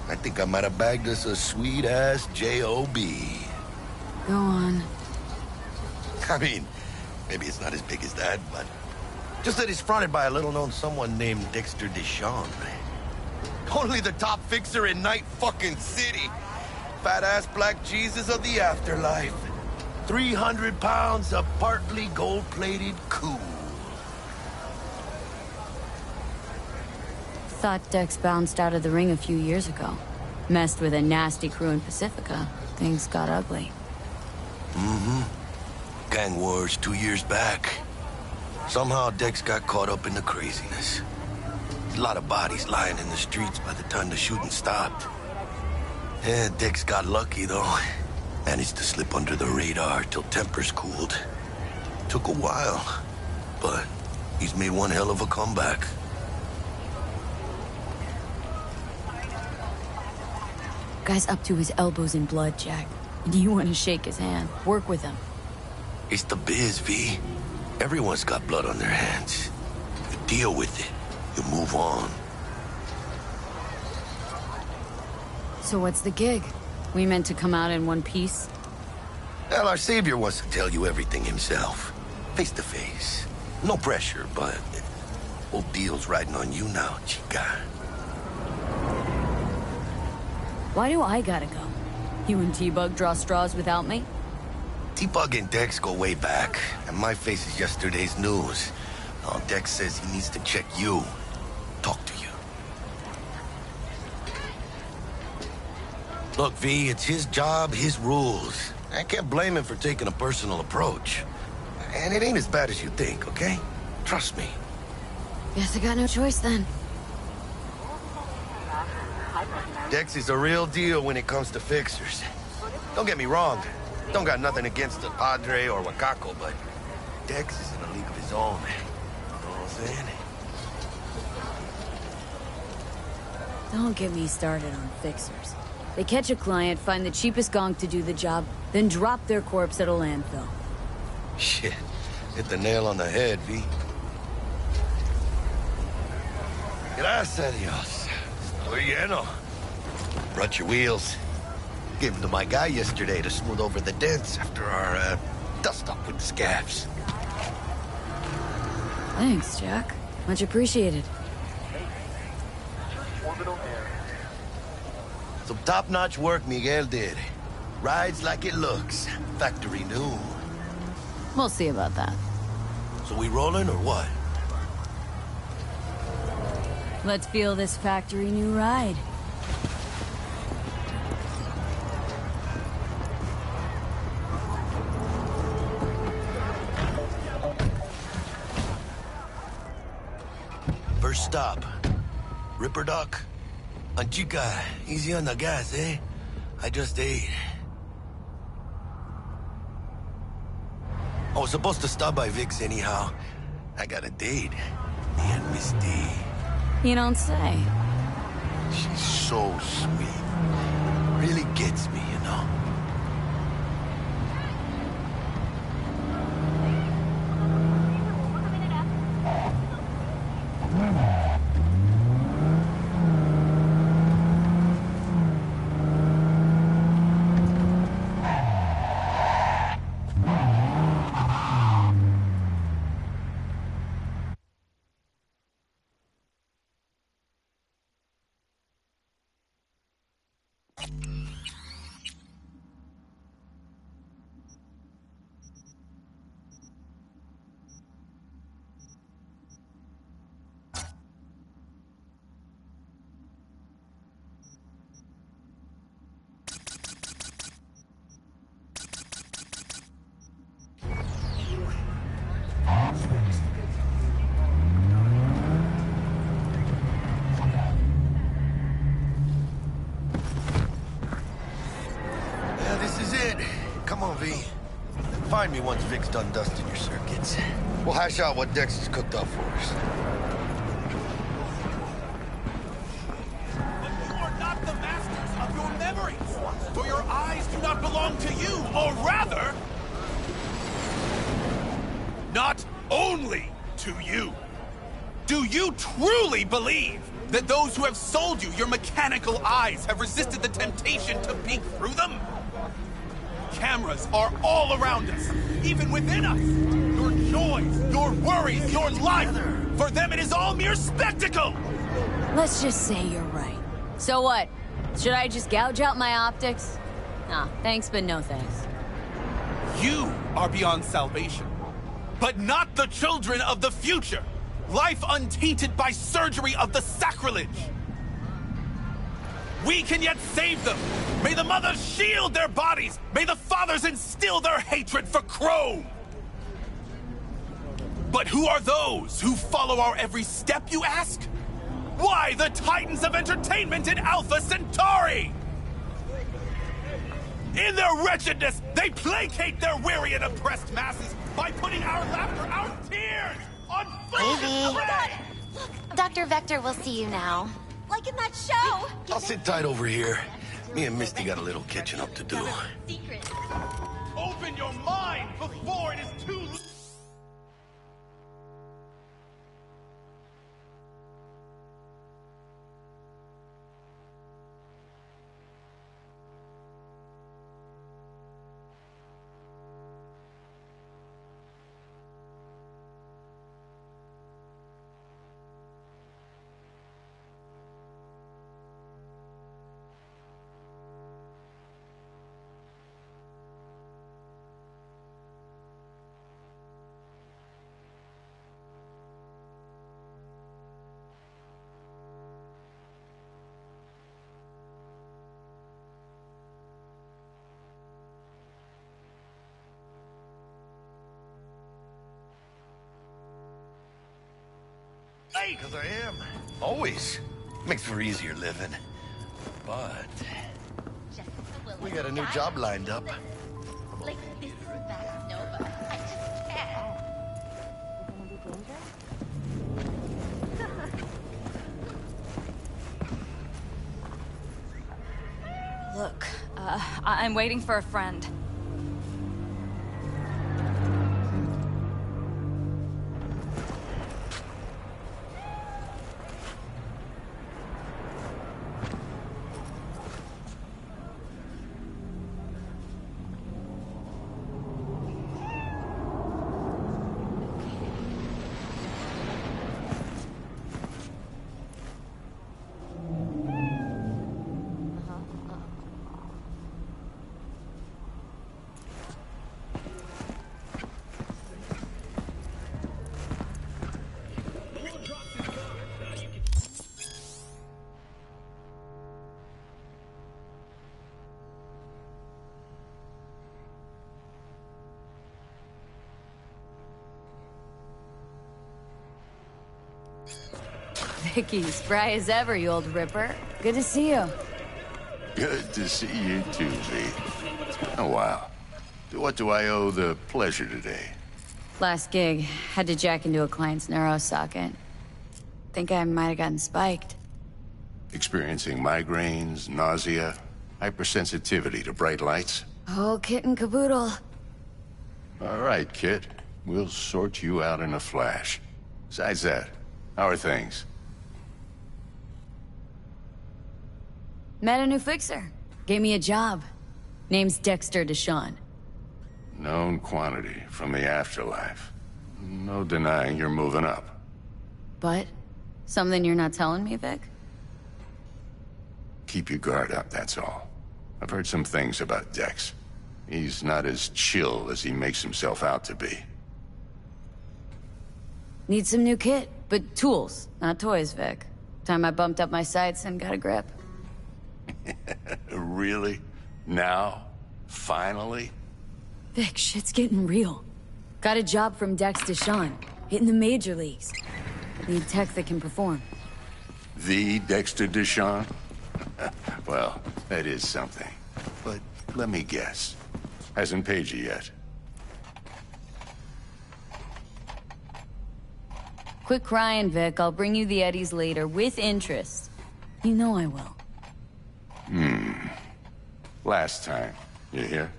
I think I might have bagged us a sweet-ass J.O.B. Go on. I mean, maybe it's not as big as that, but... just that he's fronted by a little-known someone named Dexter Deshawn. Only the top fixer in Night fucking City. Fat-ass black Jesus of the afterlife. 300 pounds of partly gold-plated cool. Thought Dex bounced out of the ring a few years ago. Messed with a nasty crew in Pacifica. Things got ugly. Mm-hmm. Gang wars 2 years back. Somehow Dex got caught up in the craziness. A lot of bodies lying in the streets by the time the shooting stopped. Yeah, Dex got lucky, though. Managed to slip under the radar till tempers cooled. Took a while, but he's made one hell of a comeback. Guy's up to his elbows in blood, Jack. Do you want to shake his hand? Work with him. It's the biz, V. Everyone's got blood on their hands. You deal with it. You move on. So what's the gig? We meant to come out in one piece? Well, our savior wants to tell you everything himself. Face to face. No pressure, but... whole deal's riding on you now, chica. Why do I gotta go? You and T-Bug draw straws without me? T-Bug and Dex go way back, and my face is yesterday's news. Now, Dex says he needs to check you. Talk to you. Look, V, it's his job, his rules. I can't blame him for taking a personal approach. And it ain't as bad as you think, okay? Trust me. Guess I got no choice then. Dex is a real deal when it comes to fixers. Don't get me wrong. Don't got nothing against the Padre or Wakako, but Dex is in a league of his own. You know what I'm saying? Don't get me started on fixers. They catch a client, find the cheapest gonk to do the job, then drop their corpse at a landfill. Shit. Hit the nail on the head, V. Gracias a Dios. Estoy lleno. Brought your wheels. Gave them to my guy yesterday to smooth over the dents after our, dust-up with the scabs. Thanks, Jack. Much appreciated. Some top-notch work Miguel did. Rides like it looks. Factory new. We'll see about that. So we rolling or what? Let's feel this factory new ride. First stop. Ripperdock. Chica, easy on the gas, eh? I just ate. I was supposed to stop by Vic's anyhow. I got a date. Me and Misty. You don't say. She's so sweet. Really gets me, you know? Find me once Vic's done dusting your circuits. We'll hash out what Dex has cooked up for us. You are not the masters of your memories, for your eyes do not belong to you, or rather, not only to you. Do you truly believe That those who have sold you your mechanical eyes have resisted the temptation to peek through them? Cameras are all around us, even within us. Your joys, your worries, your life. For them, it is all mere spectacle. Let's just say you're right. So what? Should I just gouge out my optics? Nah, thanks, but no thanks. You are beyond salvation, but not the children of the future. Life untainted by surgery of the sacrilege. We can yet save them. May the mothers shield their bodies. May the fathers instill their hatred for Chrome. But who are those who follow our every step, you ask? Why the titans of entertainment in Alpha Centauri? In their wretchedness, they placate their weary and oppressed masses by putting our laughter, our tears, on food. Look, Dr. Vector will see you now. Like in that show! I'll sit tight over here. Me and Misty got a little catching up to do. Secret. Open your mind before it is too late. Because I am. Always. Makes for easier living. But we got a new job lined up. Like, this is Vast Nova. I just can't. Look, I'm waiting for a friend. Vicky, spry as ever, you old ripper. Good to see you. Good to see you too, V. Oh, wow. What do I owe the pleasure today? Last gig, had to jack into a client's neuro socket. Think I might have gotten spiked. Experiencing migraines, nausea, hypersensitivity to bright lights? Oh, kit and caboodle. All right, Kit. We'll sort you out in a flash. Besides that, how are things? Met a new fixer. Gave me a job. Name's Dexter Deshawn. Known quantity from the afterlife. No denying you're moving up. But? Something you're not telling me, Vic? Keep your guard up, that's all. I've heard some things about Dex. He's not as chill as he makes himself out to be. Need some new kit, but tools, not toys, Vic. Time I bumped up my sights and got a grip. Really? Now? Finally? Vic, shit's getting real. Got a job from Dex Deshawn, hitting the major leagues. Need tech that can perform. The Dexter Deshawn? Well, that is something. But let me guess. Hasn't paid you yet. Quit crying, Vic. I'll bring you the eddies later, with interest. You know I will. Last time. You hear?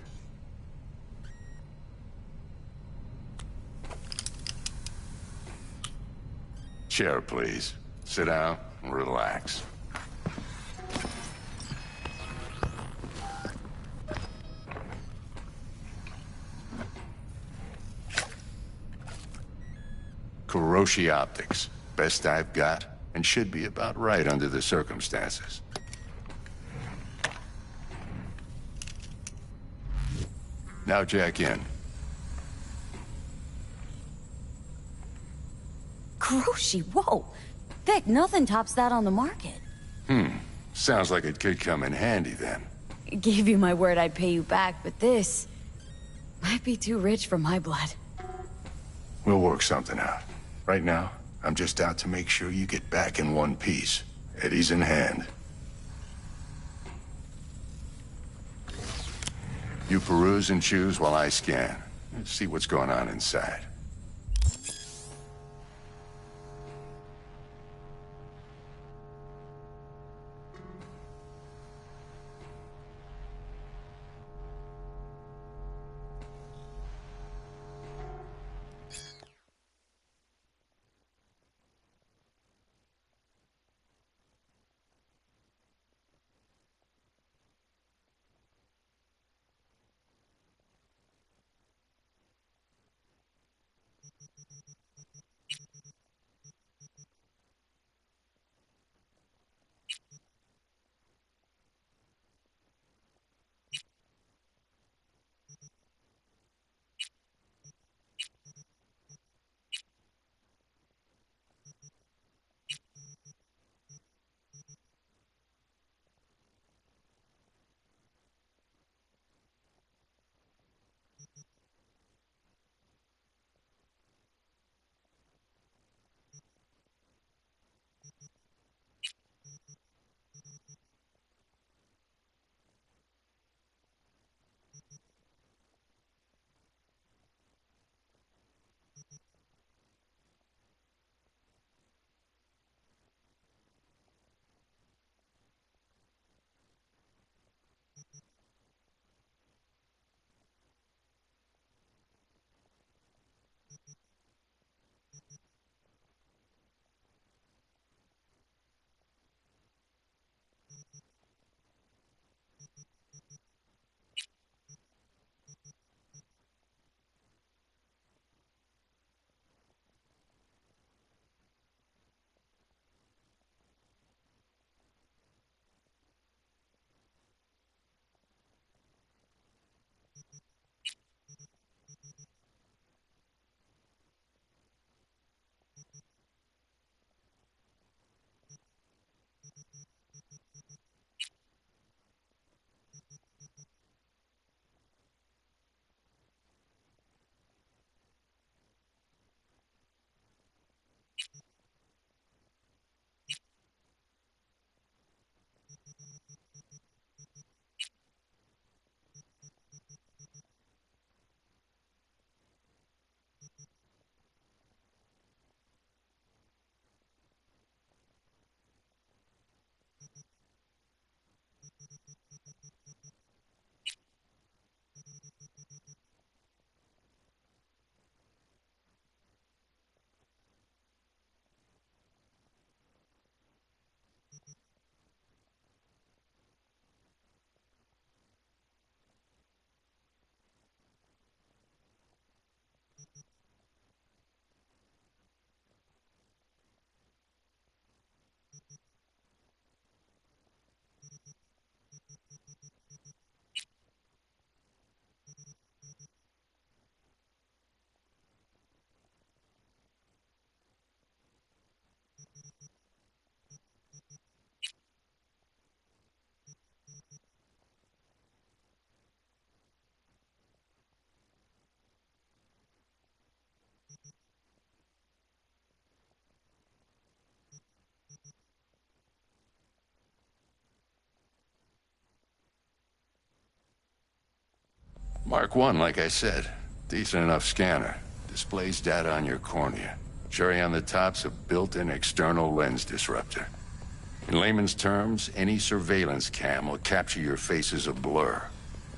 Chair, please. Sit down. and relax. Kuroshi Optics. Best I've got, and should be about right under the circumstances. Now jack in. Kuroshi, whoa! Vic, nothing tops that on the market. Sounds like it could come in handy then. Gave you my word I'd pay you back, but this might be too rich for my blood. We'll work something out. Right now, I'm just out to make sure you get back in one piece. Eddie's in hand. You peruse and choose while I scan. Let's see what's going on inside. Mark 1, like I said. Decent enough scanner. Displays data on your cornea. Cherry on the top's a built-in external lens disruptor. In layman's terms, any surveillance cam will capture your face as a blur.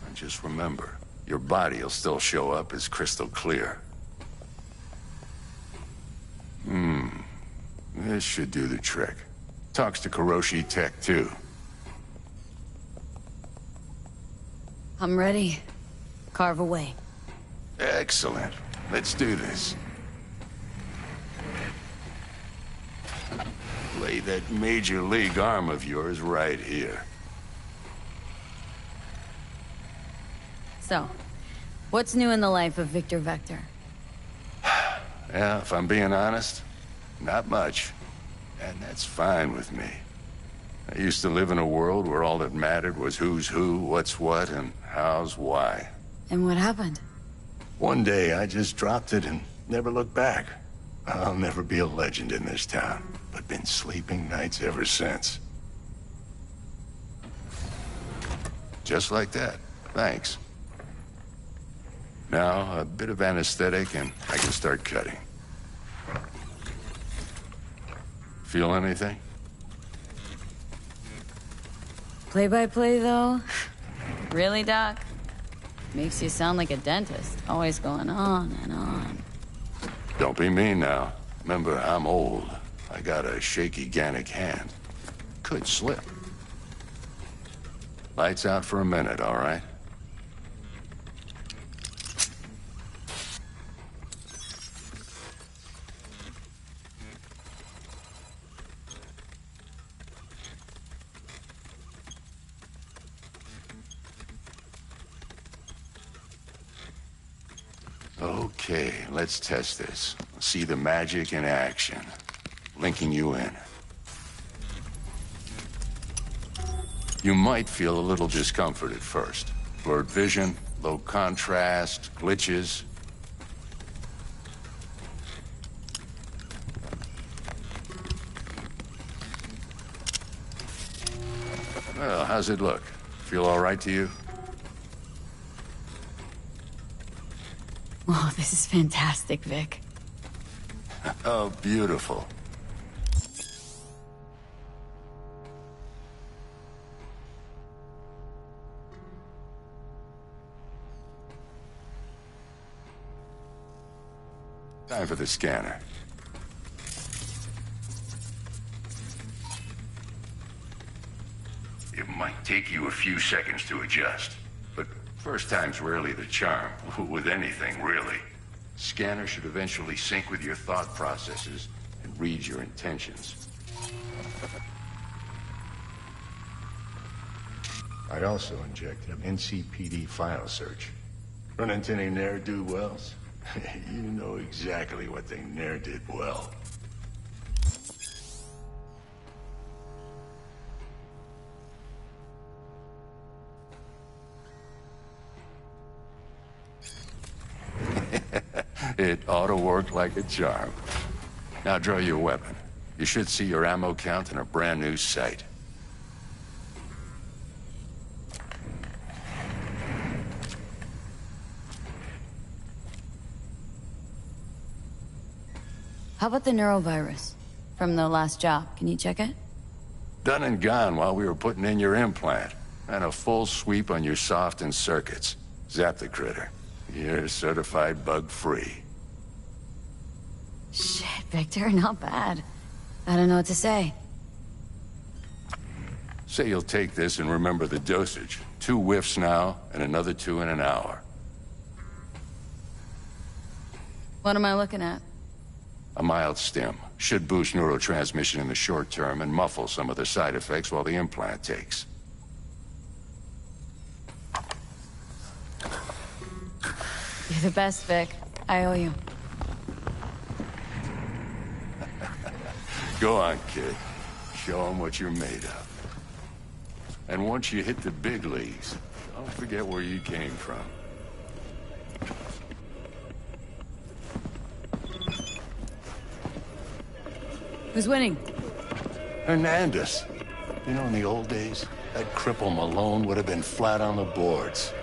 And just remember, your body will still show up as crystal clear. This should do the trick. Talks to Kuroshi Tech, too. I'm ready. Carve away. Excellent. Let's do this. Lay that major league arm of yours right here. So, what's new in the life of Victor Vector? Yeah, if I'm being honest, not much. And that's fine with me. I used to live in a world where all that mattered was who's who, what's what, and how's why. And what happened? One day, I just dropped it and never looked back. I'll never be a legend in this town, but been sleeping nights ever since. Just like that. Thanks. Now, a bit of anesthetic and I can start cutting. Feel anything? Play-by-play, though? Really, Doc? Makes you sound like a dentist, always going on and on. Don't be mean now. Remember, I'm old. I got a shaky Gannic hand. Could slip. Lights out for a minute, all right? Okay, let's test this. See the magic in action. Linking you in. You might feel a little discomfort at first. Blurred vision, low contrast, glitches. Well, how's it look? Feel all right to you? Oh, this is fantastic, Vic. Oh, beautiful. Time for the scanner. It might take you a few seconds to adjust, but first time's rarely the charm, with anything, really. Scanner should eventually sync with your thought processes and read your intentions. I'd also inject an NCPD file search. Run into any ne'er-do-wells? You know exactly what they ne'er did well. It ought to work like a charm. Now draw your weapon. You should see your ammo count in a brand new sight. How about the neurovirus? From the last job, can you check it? Done and gone while we were putting in your implant. And a full sweep on your soft and circuits. Zap the critter. You're certified bug-free. Shit, Victor, not bad. I don't know what to say. Say you'll take this and remember the dosage. 2 whiffs now, and another 2 in an hour. What am I looking at? A mild stim. Should boost neurotransmission in the short term and muffle some of the side effects while the implant takes. You're the best, Vic. I owe you. Go on, kid. Show them what you're made of. And once you hit the big leagues, don't forget where you came from. Who's winning? Hernandez. You know, in the old days, that cripple Malone would have been flat on the boards.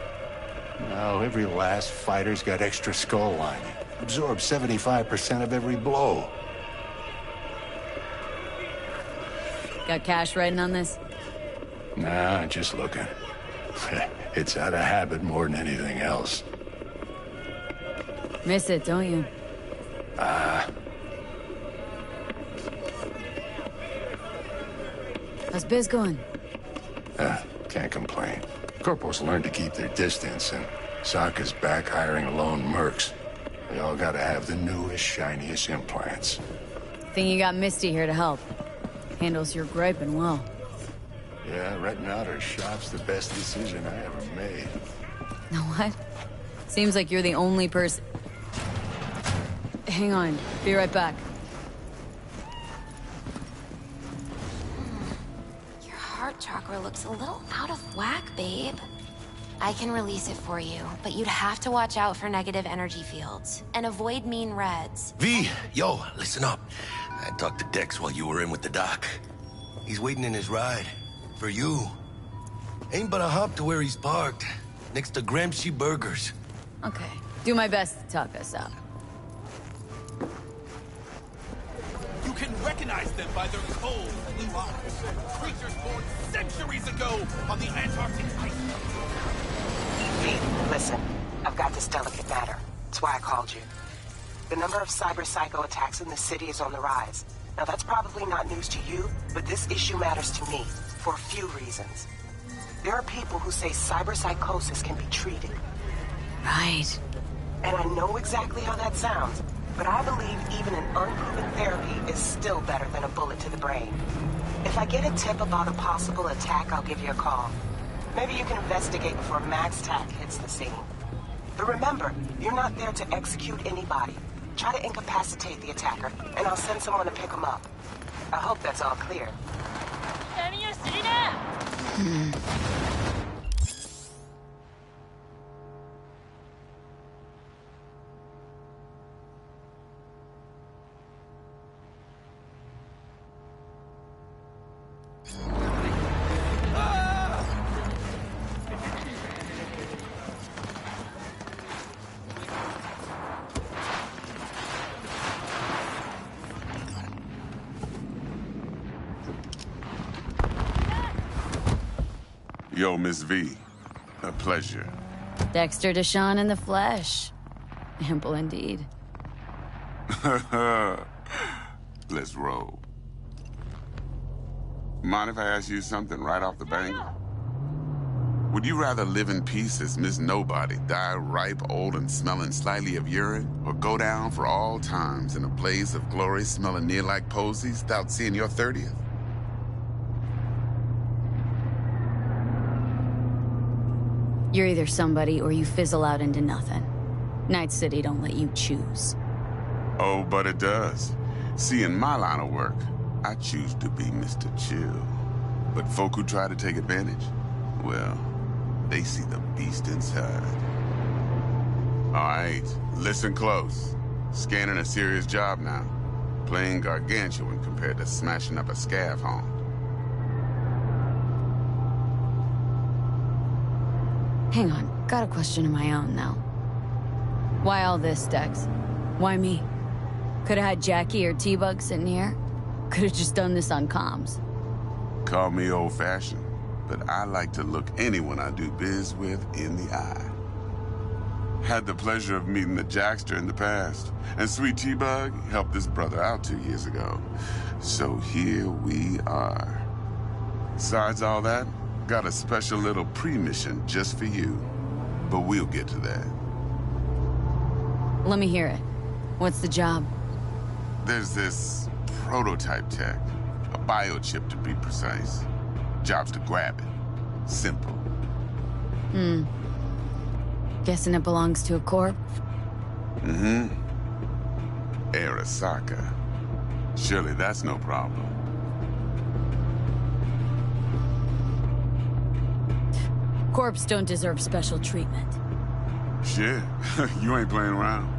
Now, every last fighter's got extra skull lining. Absorbs 75% of every blow. Got cash writing on this? Nah, just looking. It's out of habit more than anything else. Miss it, don't you? How's biz going? Can't complain. Corporals learn to keep their distance, and Sokka's back hiring lone mercs. They all gotta have the newest, shiniest implants. Think you got Misty here to help. Handles your griping well. Yeah, renting out her shop's the best decision I ever made. Know what? Seems like you're the only person... Hang on. Be right back. Your heart chakra looks a little out of whack, babe. I can release it for you, but you'd have to watch out for negative energy fields and avoid mean reds. V, yo, listen up. I talked to Dex while you were in with the doc. He's waiting in his ride. For you. Ain't but a hop to where he's parked. Next to Gramsci Burgers. Okay. Do my best to talk us out. You can recognize them by their cold blue eyes. Creatures born centuries ago on the Antarctic ice. Listen, I've got this delicate matter. That's why I called you. The number of cyber-psycho attacks in the city is on the rise. Now that's probably not news to you, but this issue matters to me for a few reasons. There are people who say cyberpsychosis can be treated. Right. And I know exactly how that sounds, but I believe even an unproven therapy is still better than a bullet to the brain. If I get a tip about a possible attack, I'll give you a call. Maybe you can investigate before Max Tack hits the scene. But remember, you're not there to execute anybody. Try to incapacitate the attacker, and I'll send someone to pick him up. I hope that's all clear. Yo, Miss V. A pleasure. Dexter Deshawn in the flesh. Ample indeed. Let's roll. Mind if I ask you something right off the bank? Would you rather live in peace as Miss Nobody, die ripe, old, and smelling slightly of urine, or go down for all times in a blaze of glory smelling near like posies without seeing your 30th? You're either somebody or you fizzle out into nothing. Night City don't let you choose. Oh, but it does. See, in my line of work, I choose to be Mr. Chill. But folk who try to take advantage, well, they see the beast inside. All right, listen close. Scanning a serious job now. Playing gargantuan compared to smashing up a scav home. Hang on, got a question of my own now. Why all this, Dex? Why me? Could've had Jackie or T-Bug sitting here. Could've just done this on comms. Call me old-fashioned, but I like to look anyone I do biz with in the eye. Had the pleasure of meeting the Jackster in the past, and Sweet T-Bug helped this brother out 2 years ago. So here we are. Besides all that, got a special little pre-mission just for you. But we'll get to that. Let me hear it. What's the job? There's this prototype tech. A biochip, to be precise. Job's to grab it. Simple. Guessing it belongs to a corp? Mm-hmm. Arasaka. Surely that's no problem. Corps don't deserve special treatment. Shit, you ain't playing around.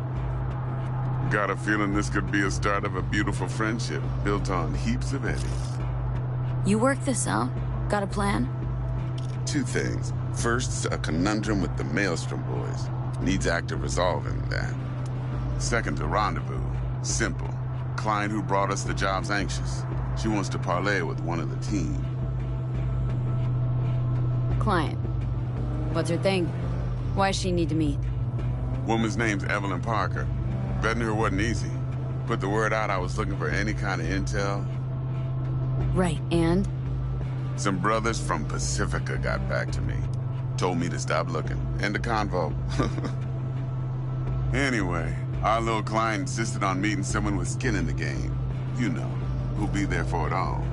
Got a feeling this could be a start of a beautiful friendship built on heaps of eddies. You work this out? Got a plan? Two things. First, a conundrum with the Maelstrom boys. Needs active resolving that. Second, a rendezvous. Simple. Client who brought us the job's anxious. She wants to parlay with one of the team. Client. What's her thing? Why does she need to meet? Woman's name's Evelyn Parker. Vetting her wasn't easy. Put the word out I was looking for any kind of intel. Right, and? Some brothers from Pacifica got back to me. Told me to stop looking. End the convo. Anyway, our little client insisted on meeting someone with skin in the game. You know, who'll be there for it all.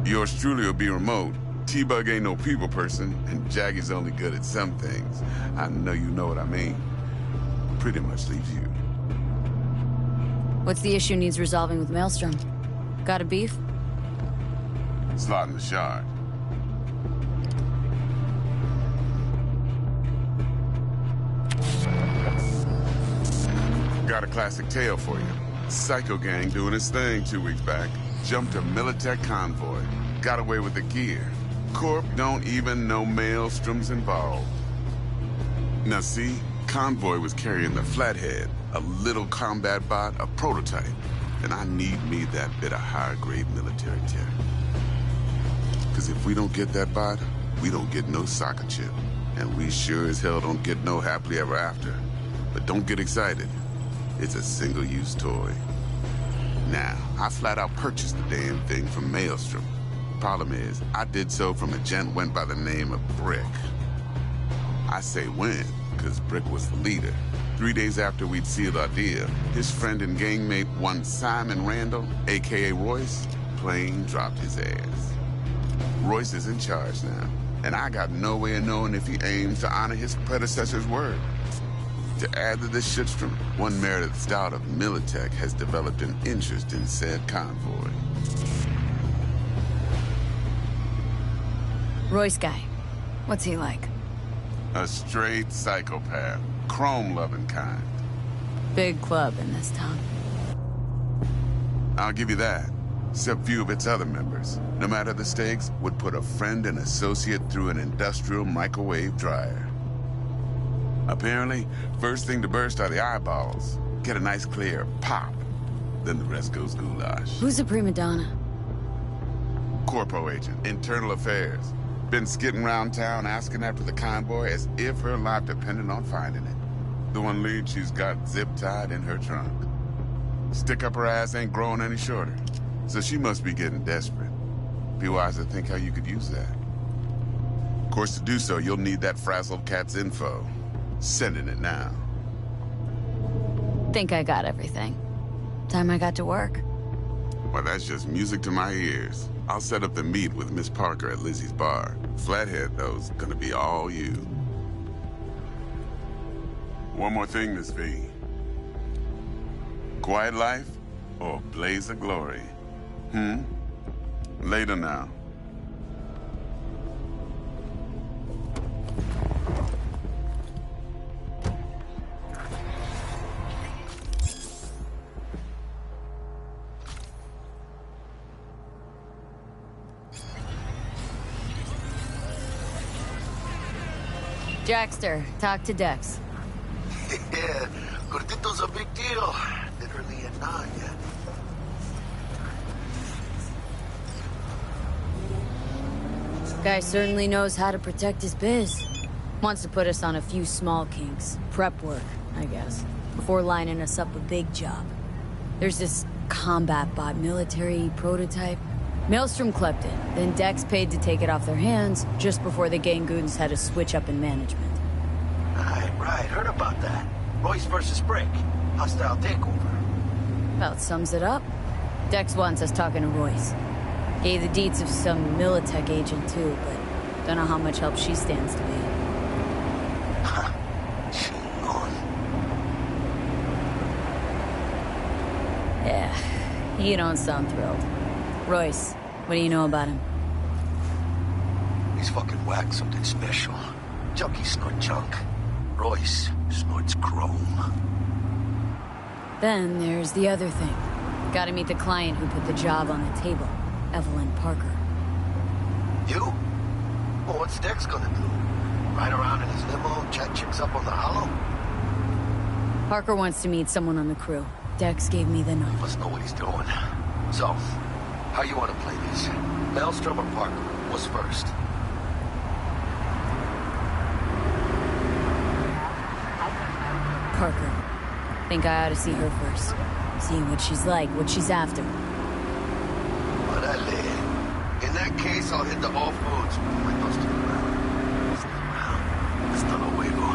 Yours truly will be remote. T-Bug ain't no people person, and Jaggy's only good at some things. I know you know what I mean. Pretty much leaves you. What's the issue needs resolving with Maelstrom? Got a beef? Slot in the shard. Got a classic tale for you. Psycho gang doing his thing 2 weeks back. Jumped a Militech convoy. Got away with the gear. Corp don't even know Maelstrom's involved. Now see, convoy was carrying the Flathead, a little combat bot, a prototype. And I need me that bit of higher-grade military tech. Because if we don't get that bot, we don't get no soccer chip. And we sure as hell don't get no happily ever after. But don't get excited. It's a single-use toy. Now, I flat out purchased the damn thing from Maelstrom. Problem is, I did so from a gent went by the name of Brick. I say when, because Brick was the leader. 3 days after we'd sealed our deal, his friend and gangmate, one Simon Randall, a.k.a. Royce, plain dropped his ass. Royce is in charge now, and I got no way of knowing if he aims to honor his predecessor's word. To add to this shitstrom, one Meredith Stout of Militech has developed an interest in said convoy. Royce guy. What's he like? A straight psychopath. Chrome-loving kind. Big club in this town. I'll give you that. Except few of its other members, no matter the stakes, would put a friend and associate through an industrial microwave dryer. Apparently, first thing to burst are the eyeballs. Get a nice clear pop. Then the rest goes goulash. Who's a prima donna? Corpo agent, internal affairs. Been skidding around town asking after the convoy as if her life depended on finding it. The one lead she's got zip-tied in her trunk. Stick up her ass ain't growing any shorter. So she must be getting desperate. Be wise to think how you could use that. Of course, to do so, you'll need that frazzled cat's info. Sending it now. Think I got everything. Time I got to work. Well, that's just music to my ears. I'll set up the meet with Miss Parker at Lizzie's bar. Flathead, though's gonna be all you. One more thing, Miss V. Quiet life or blaze of glory? Later now. Jackster, talk to Dex. Yeah, Gordito's a big deal. Literally a nine, yeah. Guy certainly knows how to protect his biz. Wants to put us on a few small kinks. Prep work, I guess. Before lining us up a big job. There's this combat bot military prototype. Maelstrom clept it, then Dex paid to take it off their hands just before the Gangoons had a switch up in management. Right, heard about that. Royce versus Brick. Hostile takeover. About sums it up. Dex wants us talking to Royce. Gave the deets of some Militech agent too, but don't know how much help she stands to be. Yeah, you don't sound thrilled. Royce, what do you know about him? He's fucking whack, something special. Junkies snort junk. Royce snorts chrome. Then there's the other thing. Gotta meet the client who put the job on the table, Evelyn Parker. You? Well, what's Dex gonna do? Ride around in his limo, chat chicks up on the hollow? Parker wants to meet someone on the crew. Dex gave me the number. Must know what he's doing. So, how you want to play this? Maelstrom or Parker? What's first? Parker. Think I ought to see her first. See what she's like, what she's after. Órale. In that case, I'll hit the off roads. Like those to the ground. Stay around. Hasta luego.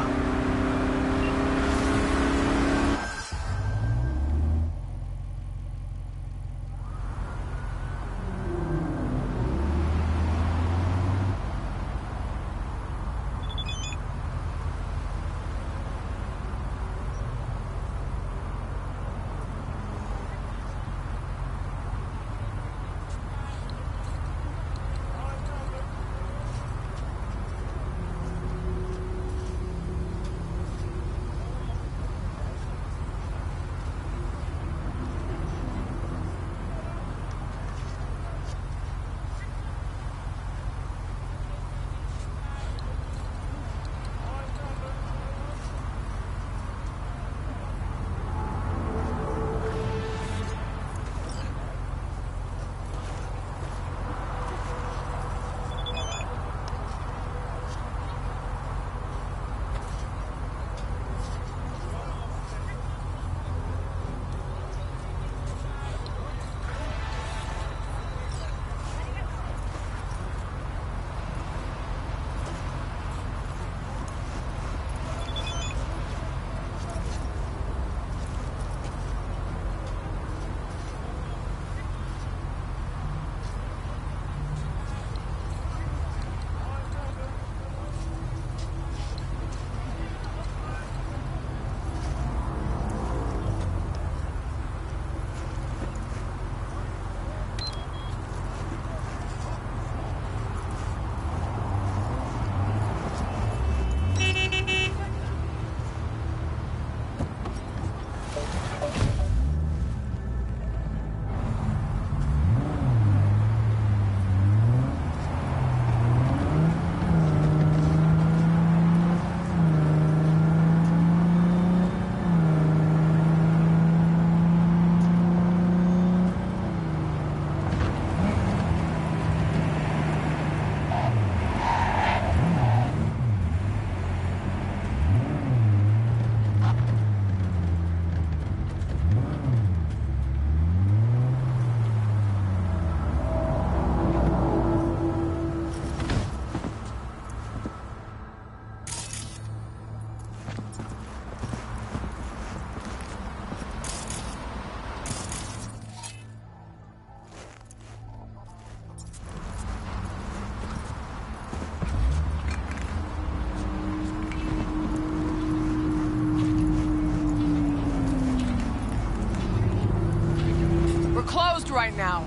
Closed right now.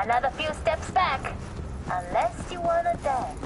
Another few steps back. Unless you wanna dance.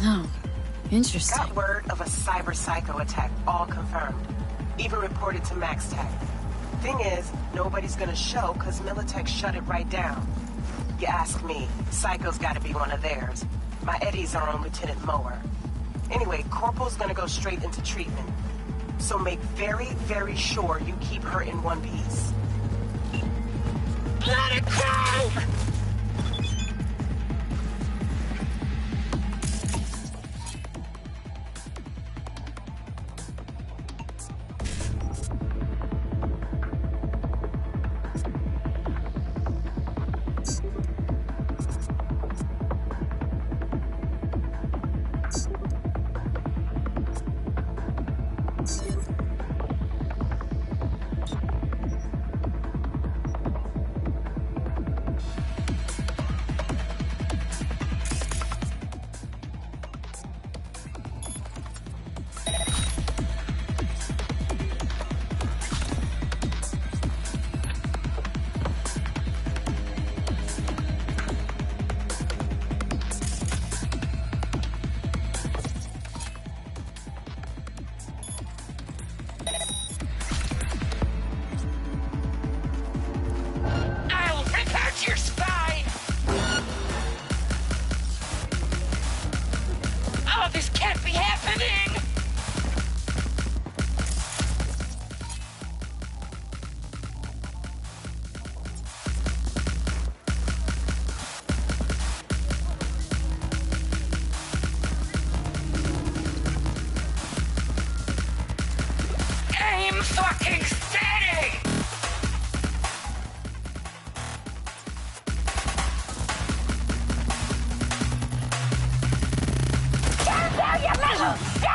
Oh, interesting. Got word of a cyber psycho attack, all confirmed. Even reported to Max Tech. Thing is, nobody's gonna show because Militech shut it right down. You ask me, Psycho's gotta be one of theirs. My Eddies are on Lieutenant Mower. Anyway, Corporal's gonna go straight into treatment. So make very, very sure you keep her in one piece. Let it go! Fucking steady! Down, down, you little shit!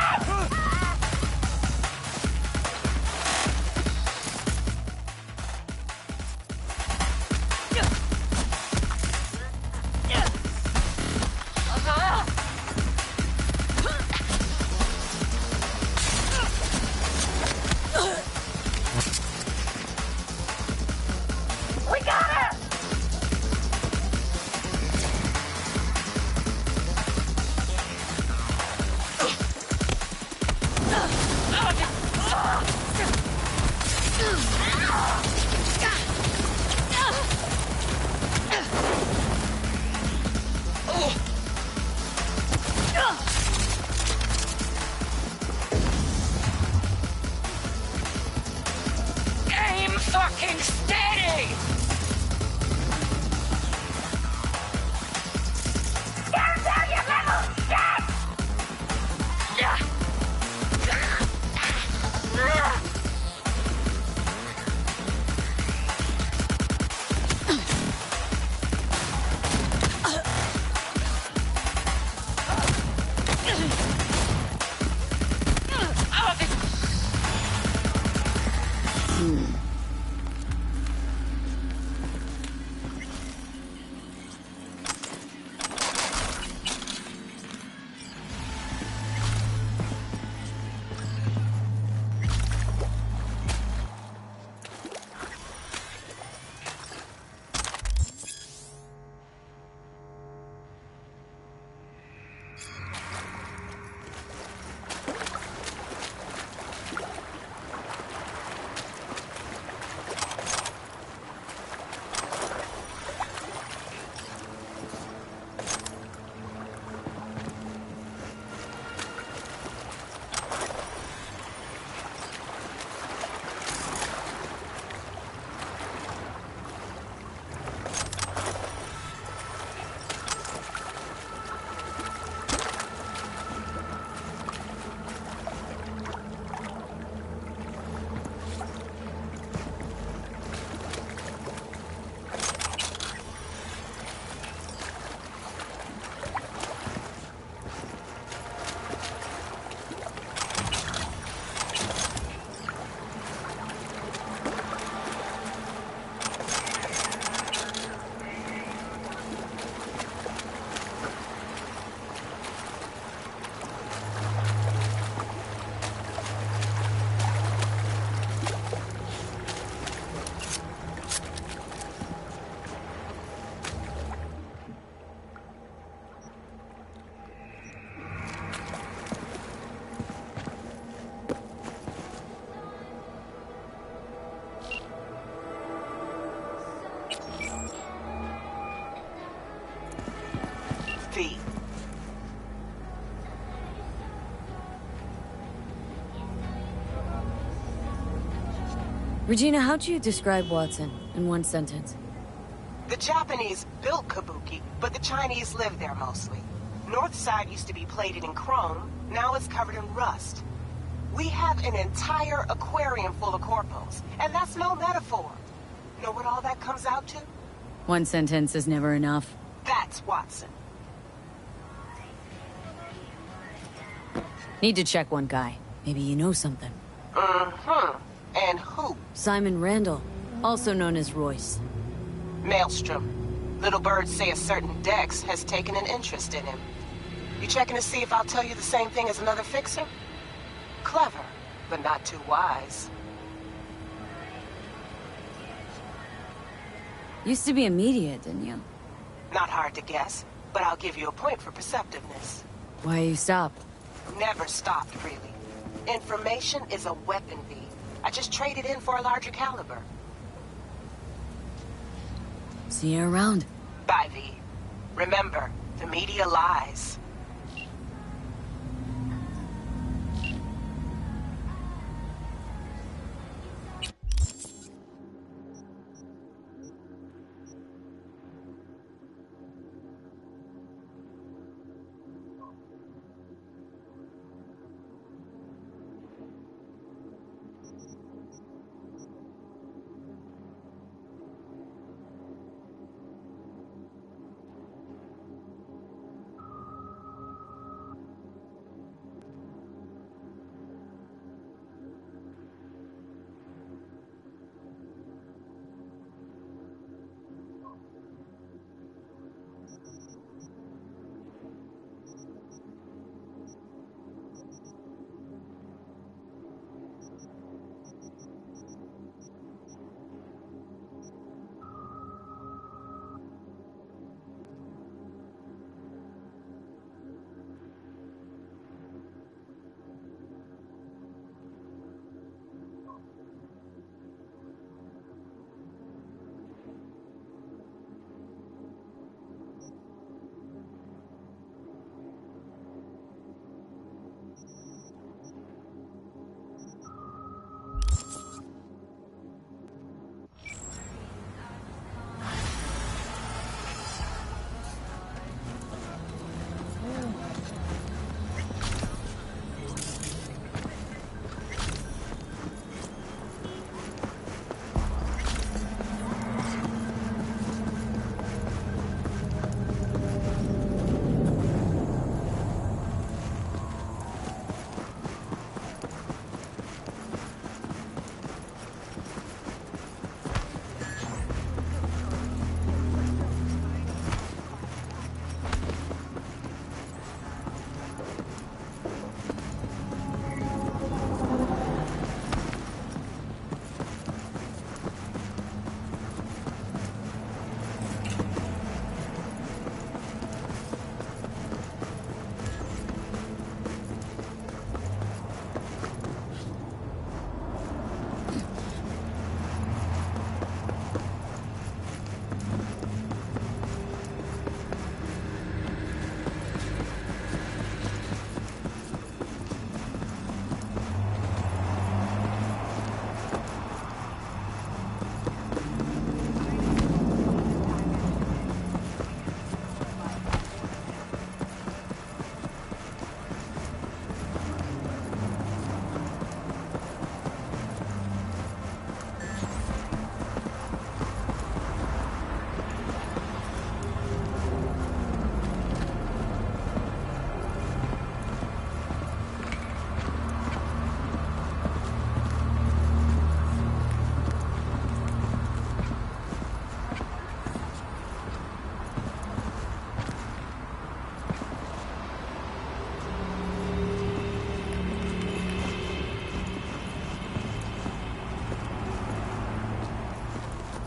Fucking steady! Down, down, you little shit! Regina, how'd you describe Watson in one sentence? The Japanese built Kabuki, but the Chinese live there mostly. North side used to be plated in chrome, now it's covered in rust. We have an entire aquarium full of corpos, and that's no metaphor. Know what all that comes out to? One sentence is never enough. That's Watson. Need to check one guy. Maybe you know something. Mm-hmm. And who? Simon Randall, also known as Royce. Maelstrom. Little birds say a certain Dex has taken an interest in him. You checking to see if I'll tell you the same thing as another fixer? Clever, but not too wise. Used to be immediate, didn't you? Not hard to guess, but I'll give you a point for perceptiveness. Why you stopped? Never stopped, really. Information is a weapon, V. I just traded in for a larger caliber. See you around. Bye, V. Remember, the media lies.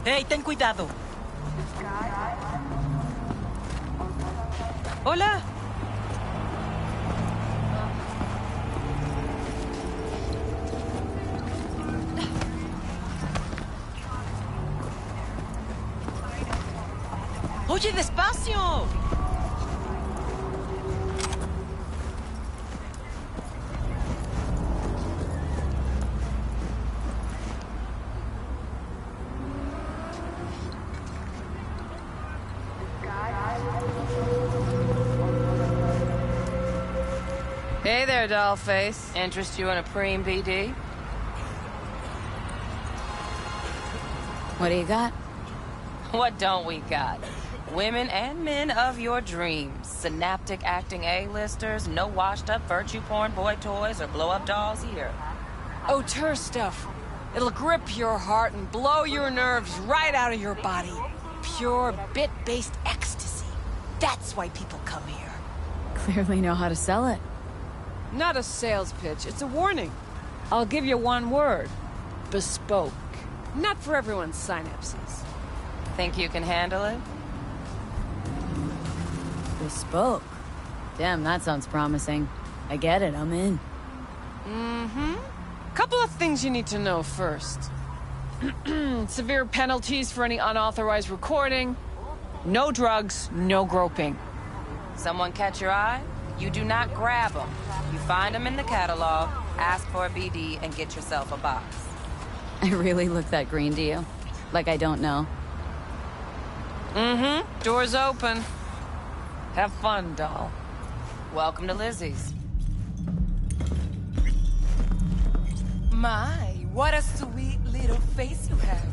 ¡Hey, ten cuidado! ¡Hola! ¡Oye, despacio! Hey there, dollface. Interest you in a preem BD? What do you got? What don't we got? Women and men of your dreams. Synaptic acting A-listers, no washed-up virtue porn boy toys or blow-up dolls here. Auteur stuff. It'll grip your heart and blow your nerves right out of your body. Pure bit-based ecstasy. That's why people come here. Clearly know how to sell it. Not a sales pitch, it's a warning. I'll give you one word. Bespoke. Not for everyone's synapses. Think you can handle it? Bespoke. Damn, that sounds promising. I get it, I'm in. Mm-hmm. Couple of things you need to know first. Severe penalties for any unauthorized recording. No drugs, no groping. Someone catch your eye? You do not grab them. You find them in the catalog, ask for a BD, and get yourself a box. I really look that green to you? Like I don't know? Mm-hmm. Door's open. Have fun, doll. Welcome to Lizzie's. My, what a sweet little face you have.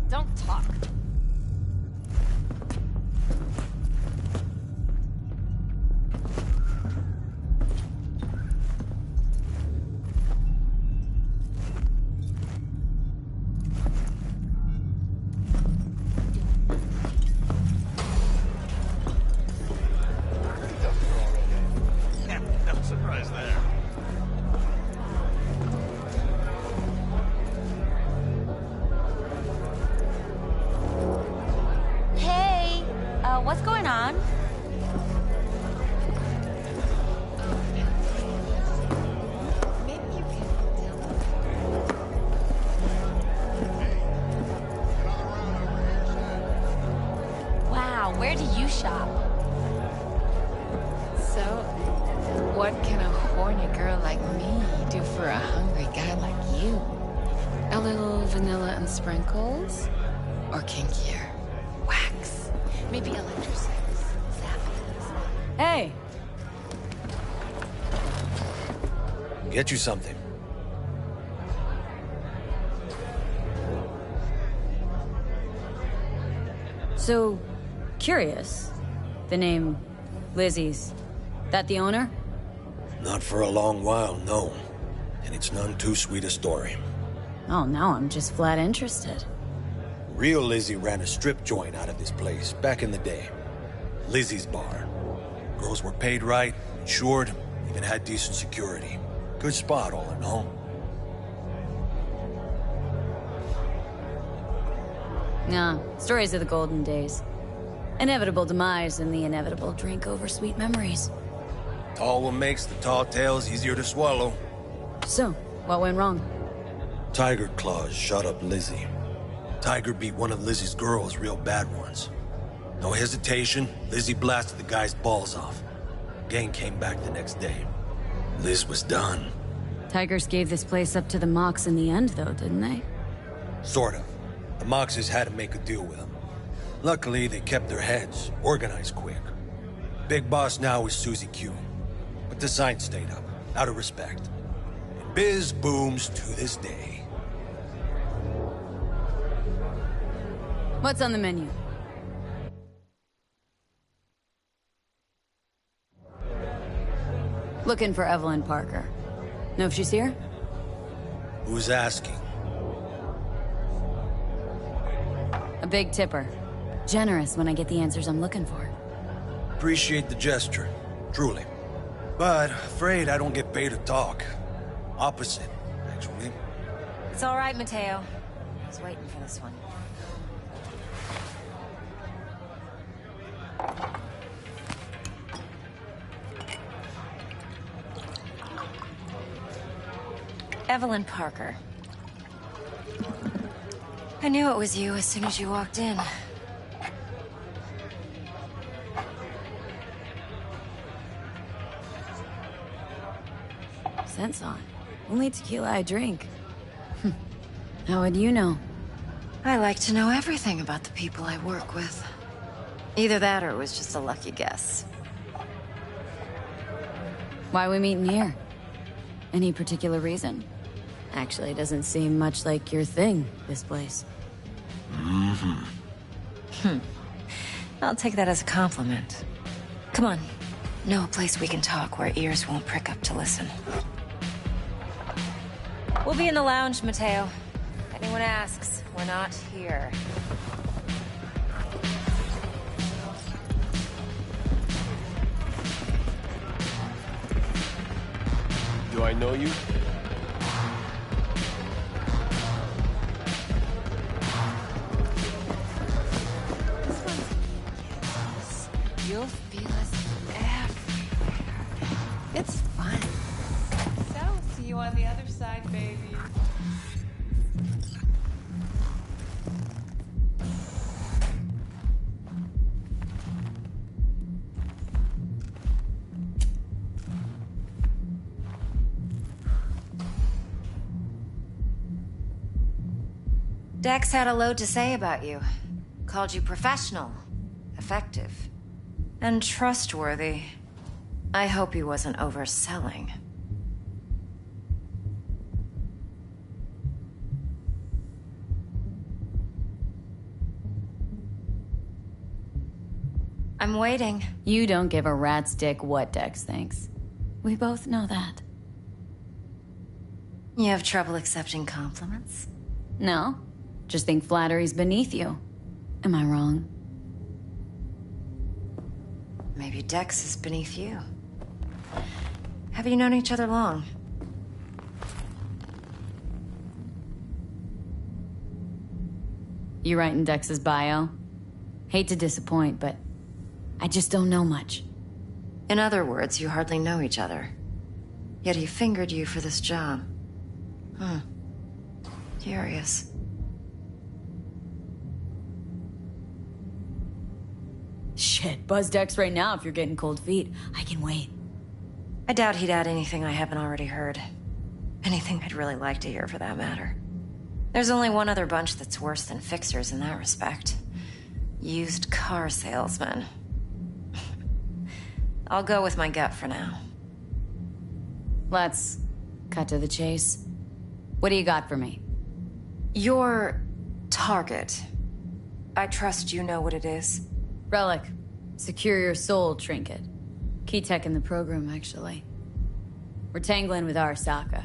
Don't talk. No surprise there. Hey, what's going on? Wow, where do you shop? So, what can a horny girl like me do for a hungry guy like you? A little vanilla and sprinkles? Or kinkier? Wax? Maybe electrosex? Zapping? Hey! Get you something. So, curious. The name Lizzie's. That the owner? Not for a long while, no. And it's none too sweet a story. Oh, now I'm just flat interested. Real Lizzie ran a strip joint out of this place back in the day. Lizzie's Bar. Girls were paid right, insured, even had decent security. Good spot, all in all. Nah, stories of the golden days. Inevitable demise and the inevitable drink over sweet memories. All what makes the tall tales easier to swallow. So, what went wrong? Tiger Claws shot up Lizzie. Tiger beat one of Lizzie's girls real bad once. No hesitation, Lizzie blasted the guy's balls off. Gang came back the next day. Liz was done. Tigers gave this place up to the Mox in the end, though, didn't they? Sort of. The Moxes had to make a deal with them. Luckily, they kept their heads, organized quick. Big boss now is Susie Q. But the sign stayed up, out of respect. And biz booms to this day. What's on the menu? Looking for Evelyn Parker. Know if she's here? Who's asking? A big tipper. Generous when I get the answers I'm looking for. Appreciate the gesture, truly. But afraid I don't get paid to talk. Opposite, actually. It's all right, Mateo. I was waiting for this one. Evelyn Parker. I knew it was you as soon as you walked in. Scent's on. Only tequila I drink. How would you know? I like to know everything about the people I work with. Either that or it was just a lucky guess. Why we meeting here? Any particular reason? Actually, it doesn't seem much like your thing, this place. I'll take that as a compliment. Come on. Know a place we can talk where ears won't prick up to listen. We'll be in the lounge, Mateo. If anyone asks, we're not here. Do I know you? You'll feel us everywhere. It's fun. So, see you on the other side, baby. Dex had a load to say about you. Called you professional, effective, and trustworthy. I hope he wasn't overselling. I'm waiting. You don't give a rat's dick what Dex thinks. We both know that. You have trouble accepting compliments? No. Just think flattery's beneath you. Am I wrong? Maybe Dex is beneath you. Have you known each other long? You writing Dex's bio? Hate to disappoint, but I just don't know much. In other words, you hardly know each other. Yet he fingered you for this job. Curious. Shit, buzz Dex right now if you're getting cold feet. I can wait. I doubt he'd add anything I haven't already heard. Anything I'd really like to hear, for that matter. There's only one other bunch that's worse than fixers in that respect. Used car salesmen. I'll go with my gut for now. Let's cut to the chase. What do you got for me? Your target. I trust you know what it is. Relic. Secure your soul trinket. Key tech in the program, actually. We're tangling with Arasaka.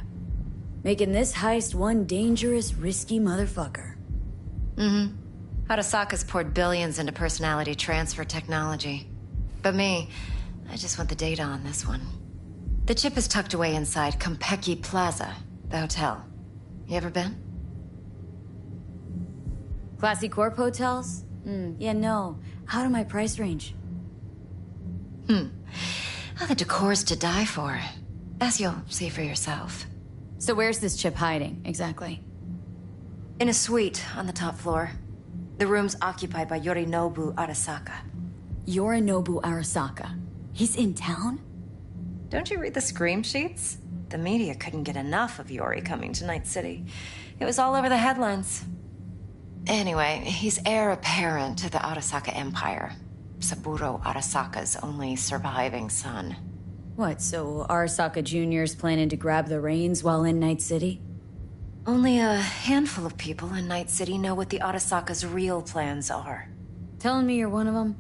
Making this heist one dangerous, risky motherfucker. Arasaka's poured billions into personality transfer technology. But me, I just want the data on this one. The chip is tucked away inside Compeki Plaza, the hotel. You ever been? Classy corp hotels? Yeah, no. Out of my price range. Oh, the decor's to die for. As you'll see for yourself. So where's this chip hiding, exactly? In a suite on the top floor. The room's occupied by Yorinobu Arasaka. Yorinobu Arasaka? He's in town? Don't you read the scream sheets? The media couldn't get enough of Yori coming to Night City. It was all over the headlines. Anyway, he's heir apparent to the Arasaka Empire. Saburo Arasaka's only surviving son. What, so Arasaka Jr.'s planning to grab the reins while in Night City? Only a handful of people in Night City know what the Arasaka's real plans are. Telling me you're one of them?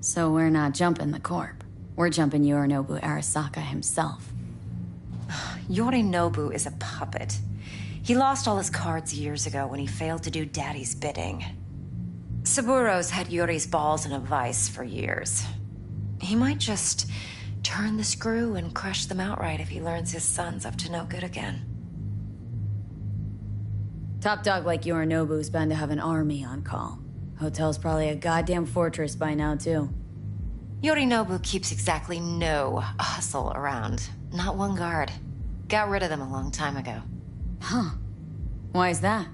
So we're not jumping the Corp. We're jumping Yorinobu Arasaka himself. Yorinobu is a puppet. He lost all his cards years ago when he failed to do Daddy's bidding. Saburo's had Yori's balls in a vice for years. He might just turn the screw and crush them outright if he learns his son's up to no good again. Top dog like Yorinobu's bound to have an army on call. Hotel's probably a goddamn fortress by now, too. Yorinobu keeps exactly no hustle around. Not one guard. Got rid of them a long time ago. Huh. Why is that?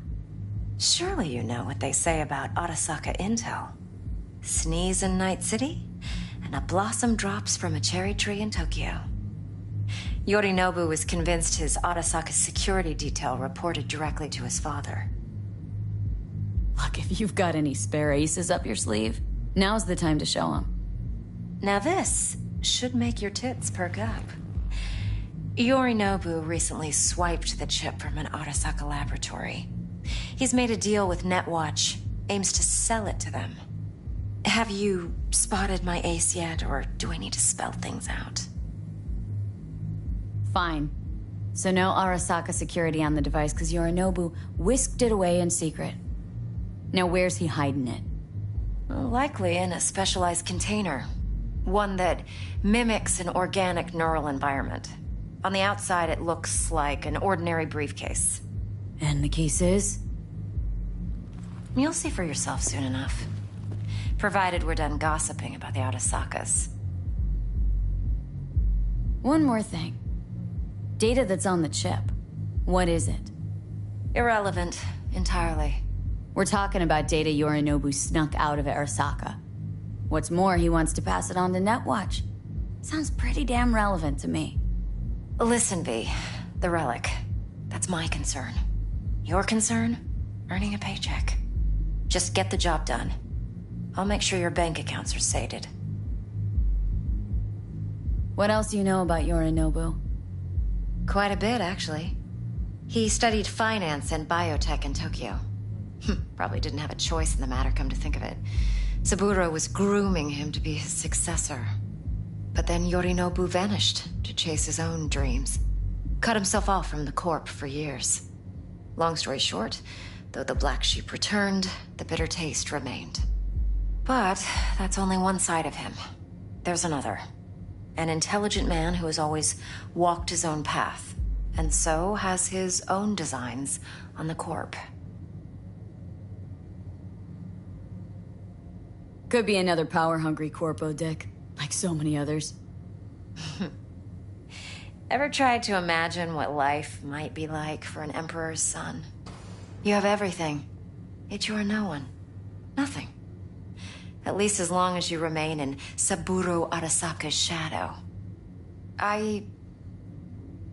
Surely you know what they say about Arasaka intel. Sneeze in Night City, and a blossom drops from a cherry tree in Tokyo. Yorinobu was convinced his Arasaka security detail reported directly to his father. Look, if you've got any spare aces up your sleeve, now's the time to show them. Now this should make your tits perk up. Yorinobu recently swiped the chip from an Arasaka laboratory. He's made a deal with Netwatch, aims to sell it to them. Have you spotted my ace yet, or do I need to spell things out? Fine. So no Arasaka security on the device because Yorinobu whisked it away in secret. Now where's he hiding it? Likely in a specialized container. One that mimics an organic neural environment. On the outside, it looks like an ordinary briefcase. And the case is? You'll see for yourself soon enough. Provided we're done gossiping about the Arasakas. One more thing. Data that's on the chip. What is it? Irrelevant, entirely. We're talking about data Yorinobu snuck out of Arasaka. What's more, he wants to pass it on to Netwatch. Sounds pretty damn relevant to me. Listen, V. The relic. That's my concern. Your concern? Earning a paycheck. Just get the job done. I'll make sure your bank accounts are sated. What else do you know about Yorinobu? Quite a bit, actually. He studied finance and biotech in Tokyo. Probably didn't have a choice in the matter, come to think of it. Saburo was grooming him to be his successor. But then Yorinobu vanished to chase his own dreams. Cut himself off from the Corp for years. Long story short, though the black sheep returned, the bitter taste remained. But that's only one side of him. There's another. An intelligent man who has always walked his own path, and so has his own designs on the Corp. Could be another power-hungry corpo, Dick. Like so many others. Ever tried to imagine what life might be like for an emperor's son? You have everything, yet you are no one. Nothing. At least as long as you remain in Saburo Arasaka's shadow. I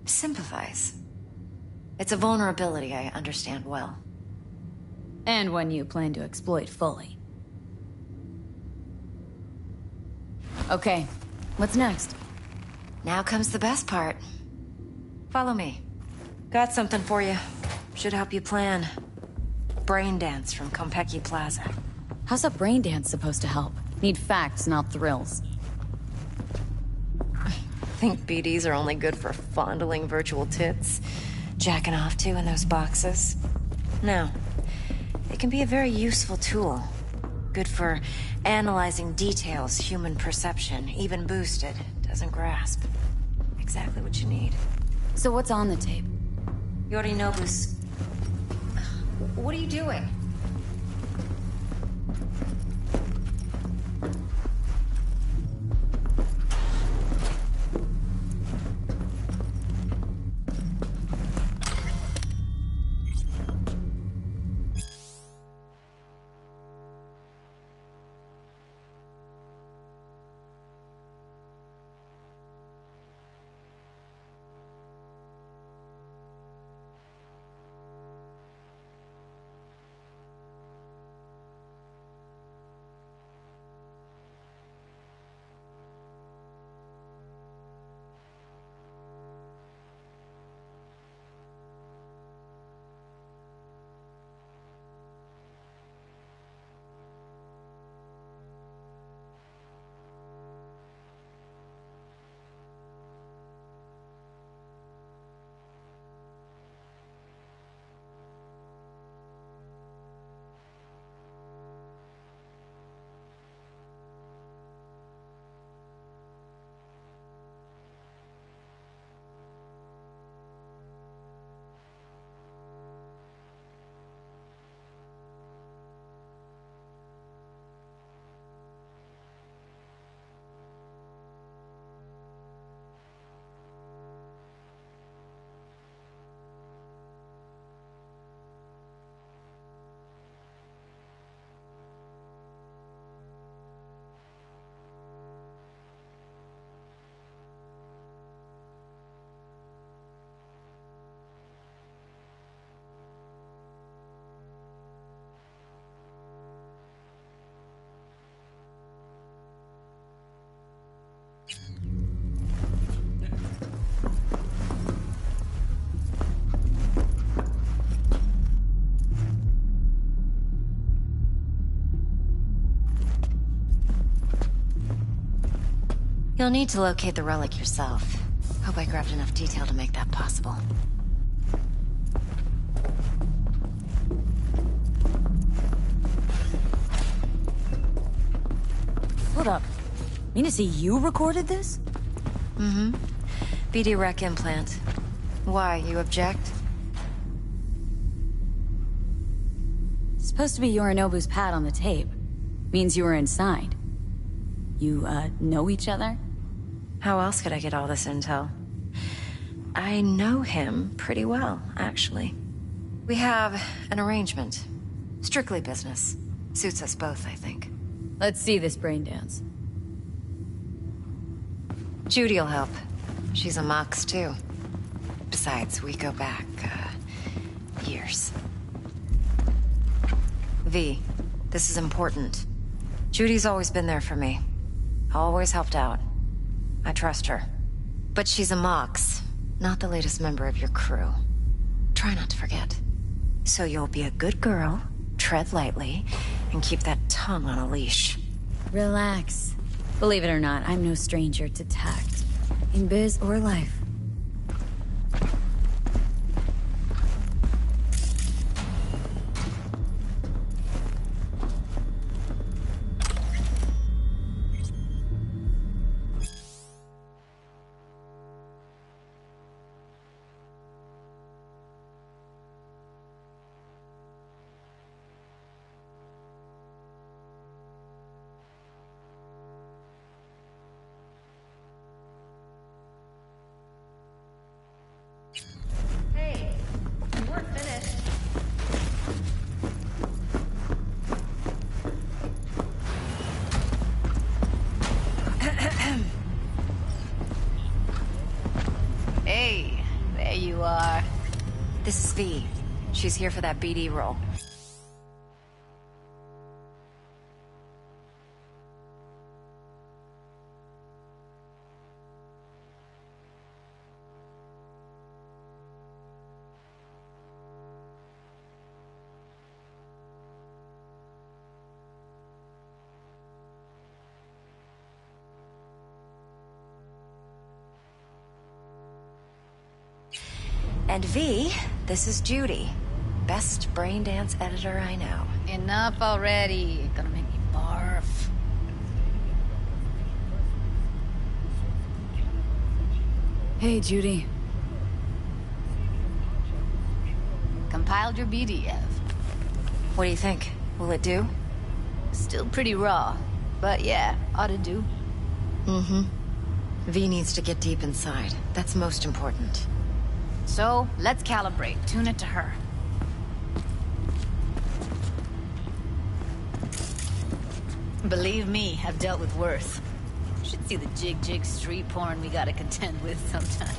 sympathize. It's a vulnerability I understand well. And one you plan to exploit fully. Okay, what's next? Now comes the best part. Follow me. Got something for you. Should help you plan. Brain dance from Konpeki Plaza. How's a brain dance supposed to help? Need facts, not thrills. Think BDs are only good for fondling virtual tits? Jacking off to in those boxes? No. It can be a very useful tool. Good for analyzing details human perception, even boosted, doesn't grasp. Exactly what you need. So what's on the tape? Yorinobu's... What are you doing? You'll need to locate the relic yourself. Hope I grabbed enough detail to make that possible. Hold up. Mean to say you recorded this? Mm-hmm. BD rec implant. Why, you object? It's supposed to be Yorinobu's pad on the tape. Means you were inside. You, know each other? How else could I get all this intel? I know him pretty well, actually. We have an arrangement. Strictly business. Suits us both, I think. Let's see this brain dance. Judy'll help. She's a Mox, too. Besides, we go back, years. V, this is important. Judy's always been there for me. Always helped out. I trust her. But she's a Mox, not the latest member of your crew. Try not to forget. So you'll be a good girl, tread lightly, and keep that tongue on a leash. Relax. Believe it or not, I'm no stranger to tact. In biz or life. Hey, there you are. This is V. She's here for that BD role. And V, this is Judy. Best brain dance editor I know. Enough already. Gonna make me barf. Hey, Judy. Compiled your BDF. What do you think? Will it do? Still pretty raw, but yeah, ought to do. Mm-hmm. V needs to get deep inside. That's most important. So, let's calibrate. Tune it to her. Believe me, I've dealt with worse. Should see the jig street porn we gotta contend with sometimes.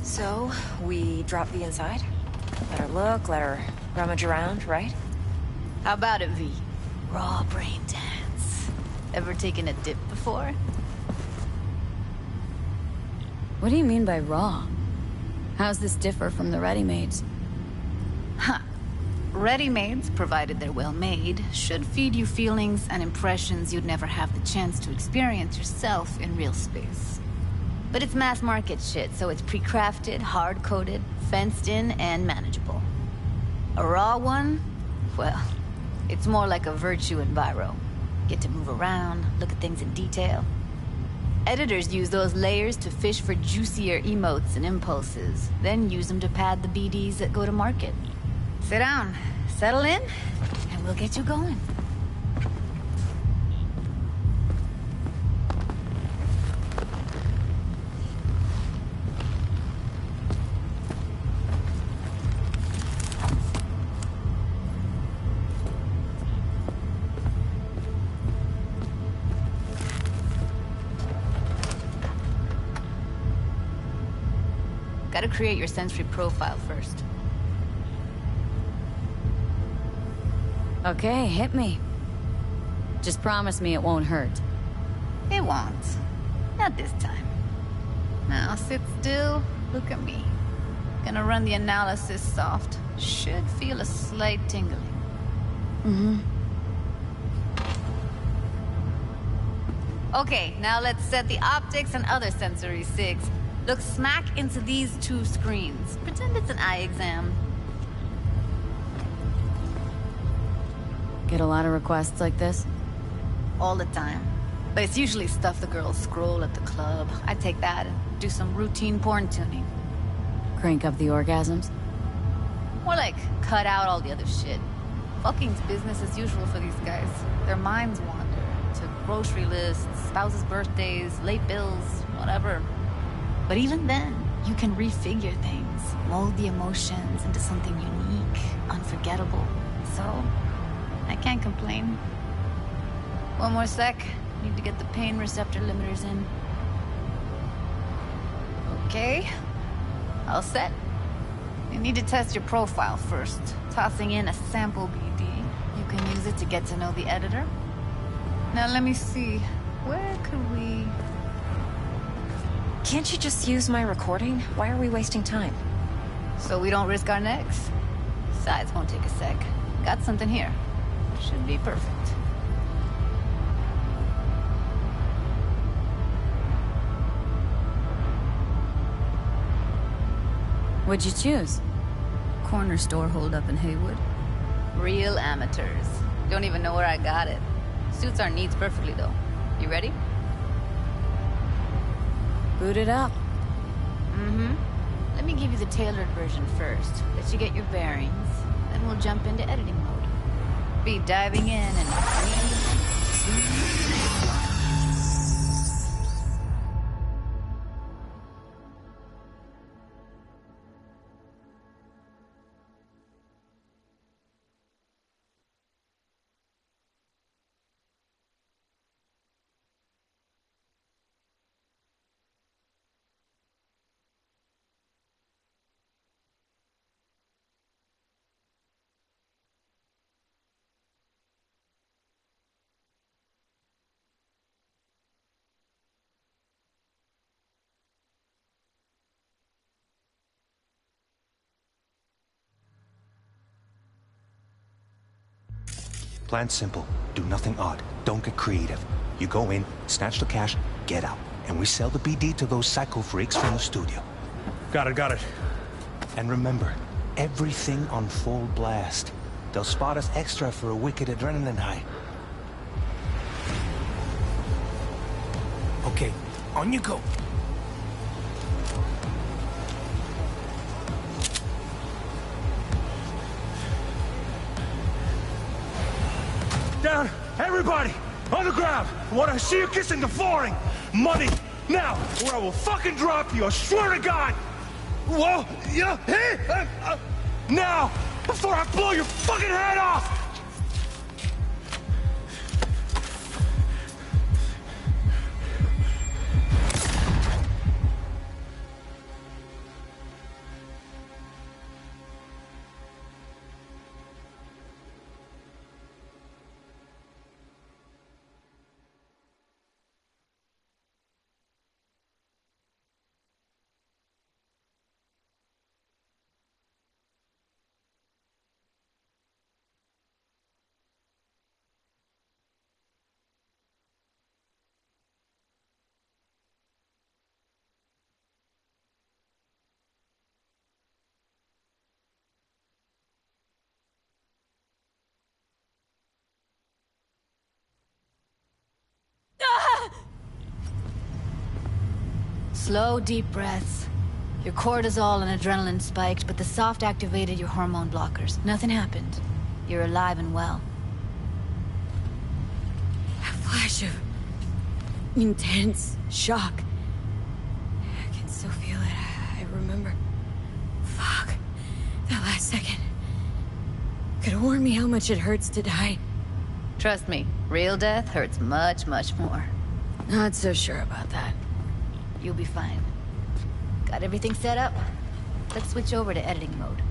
So, we drop V inside? Let her look, let her rummage around, right? How about it, V? Raw brain dance. Ever taken a dip before? What do you mean by raw? How's this differ from the ready-mades? Huh. Ready-mades, provided they're well made, should feed you feelings and impressions you'd never have the chance to experience yourself in real space. But it's mass market shit, so it's pre-crafted, hard-coded, fenced in, and manageable. A raw one? Well, it's more like a virtue enviro. Get to move around, look at things in detail. Editors use those layers to fish for juicier emotes and impulses, then use them to pad the BDs that go to market. Sit down, settle in, and we'll get you going. Gotta create your sensory profile first. Okay, hit me. Just promise me it won't hurt. It won't. Not this time. Now sit still, look at me. Gonna run the analysis soft. Should feel a slight tingling. Mm-hmm. Okay, now let's set the optics and other sensory sigs. Look smack into these two screens. Pretend it's an eye exam. Get a lot of requests like this? All the time. But it's usually stuff the girls scroll at the club. I take that and do some routine porn tuning. Crank up the orgasms? More like, cut out all the other shit. Fucking's business as usual for these guys. Their minds wander to grocery lists, spouses' birthdays, late bills, whatever. But even then, you can refigure things, mold the emotions into something unique, unforgettable. So, I can't complain. One more sec. Need to get the pain receptor limiters in. Okay. All set. You need to test your profile first. Tossing in a sample BD. You can use it to get to know the editor. Now let me see. Where could we... Can't you just use my recording? Why are we wasting time? So we don't risk our necks. Besides, won't take a sec. Got something here. Should be perfect. What'd you choose? Corner store holdup in Haywood. Real amateurs. Don't even know where I got it. Suits our needs perfectly, though. You ready? Boot it up. Mm-hmm. Let me give you the tailored version first. Let you get your bearings. Then we'll jump into editing mode. Be diving in and... Plan's simple. Do nothing odd. Don't get creative. You go in, snatch the cash, get out. And we sell the BD to those psycho freaks from the studio. Got it. And remember, everything on full blast. They'll spot us extra for a wicked adrenaline high. Okay, on you go. Down! Everybody! On the ground! I want to see you kissing the flooring! Money! Now! Or I will fucking drop you, I swear to God! Whoa! Yeah! Hey! Now! Before I blow your fucking head off! Slow, deep breaths. Your cortisol and adrenaline spiked, but the soft activated your hormone blockers. Nothing happened. You're alive and well. A flash of intense shock. I can still feel it. I remember. Fuck. That last second. Could have warned me how much it hurts to die. Trust me, real death hurts much, much more. Not so sure about that. You'll be fine. Got everything set up? Let's switch over to editing mode.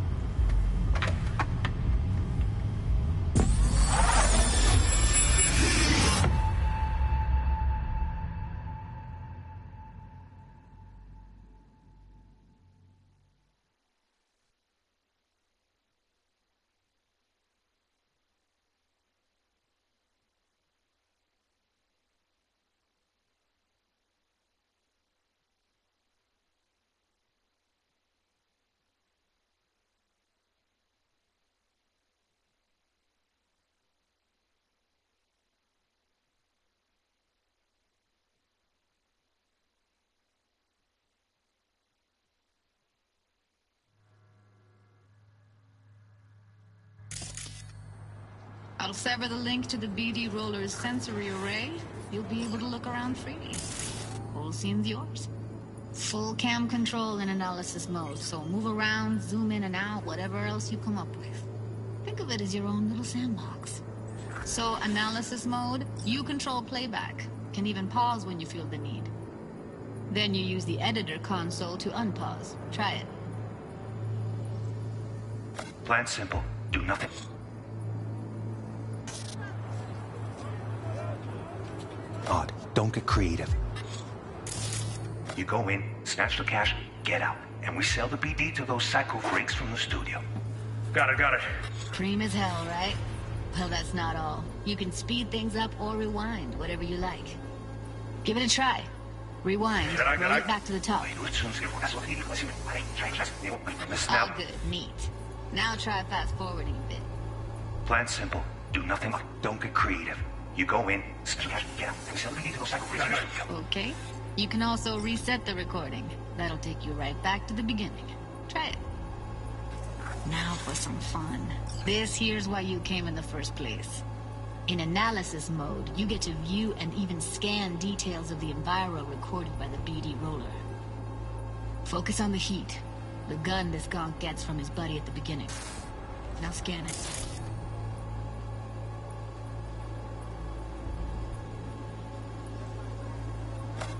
I'll sever the link to the BD roller's sensory array. You'll be able to look around freely. Whole scene's yours. Full cam control in analysis mode, so move around, zoom in and out, whatever else you come up with. Think of it as your own little sandbox. So, analysis mode, you control playback. Can even pause when you feel the need. Then you use the editor console to unpause. Try it. Plan simple. Do nothing. Odd. Don't get creative. You go in, snatch the cash, get out. And we sell the BD to those psycho freaks from the studio. Got it. Cream as hell, right? Well, that's not all. You can speed things up or rewind, whatever you like. Give it a try. Rewind. Roll it back to the top. All good. Neat. Now try fast forwarding a bit. Plan simple. Do nothing. Don't get creative. You go in, snatch the cash, get out. And we sell the BD to those psycho freaks from the studio. Okay. You can also reset the recording. That'll take you right back to the beginning. Try it. Now for some fun. This here's why you came in the first place. In analysis mode, you get to view and even scan details of the enviro recorded by the BD roller. Focus on the heat, the gun this gonk gets from his buddy at the beginning. Now scan it.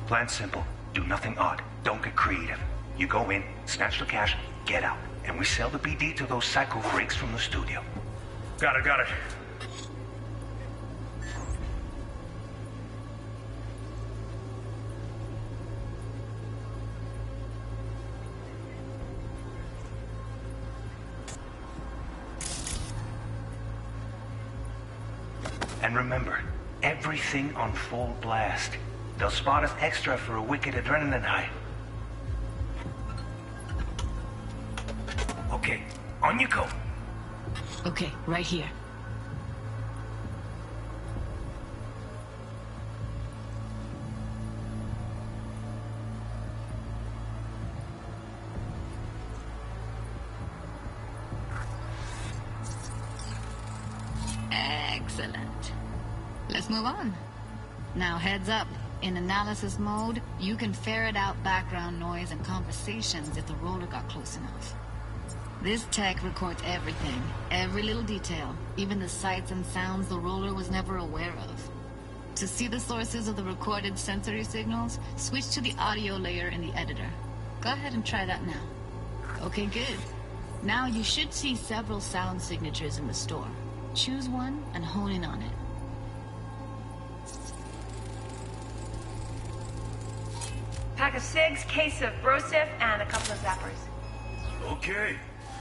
Plan simple. Do nothing odd. Don't get creative. You go in, snatch the cash, get out. And we sell the BD to those psycho freaks from the studio. Got it. And remember, everything on full blast. They'll spot us extra for a wicked adrenaline high. Okay, on you go. Okay, right here. Excellent. Let's move on. Now heads up. In analysis mode, you can ferret out background noise and conversations if the roller got close enough. This tech records everything, every little detail, even the sights and sounds the roller was never aware of. To see the sources of the recorded sensory signals, switch to the audio layer in the editor. Go ahead and try that now. Okay, good. Now you should see several sound signatures in the store. Choose one and hone in on it. Pack of cigs, case of Brosif, and a couple of zappers. Okay.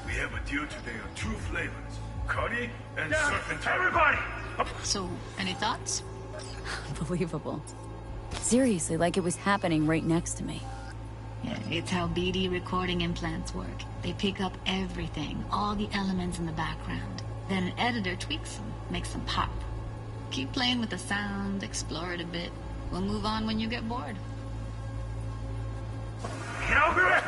We have a deal today on 2 flavors. Curry and No, surf and everybody! So, any thoughts? Unbelievable. Seriously, like it was happening right next to me. Yeah, it's how BD recording implants work. They pick up everything, all the elements in the background. Then an editor tweaks them, makes them pop. Keep playing with the sound, explore it a bit. We'll move on when you get bored. Get over it!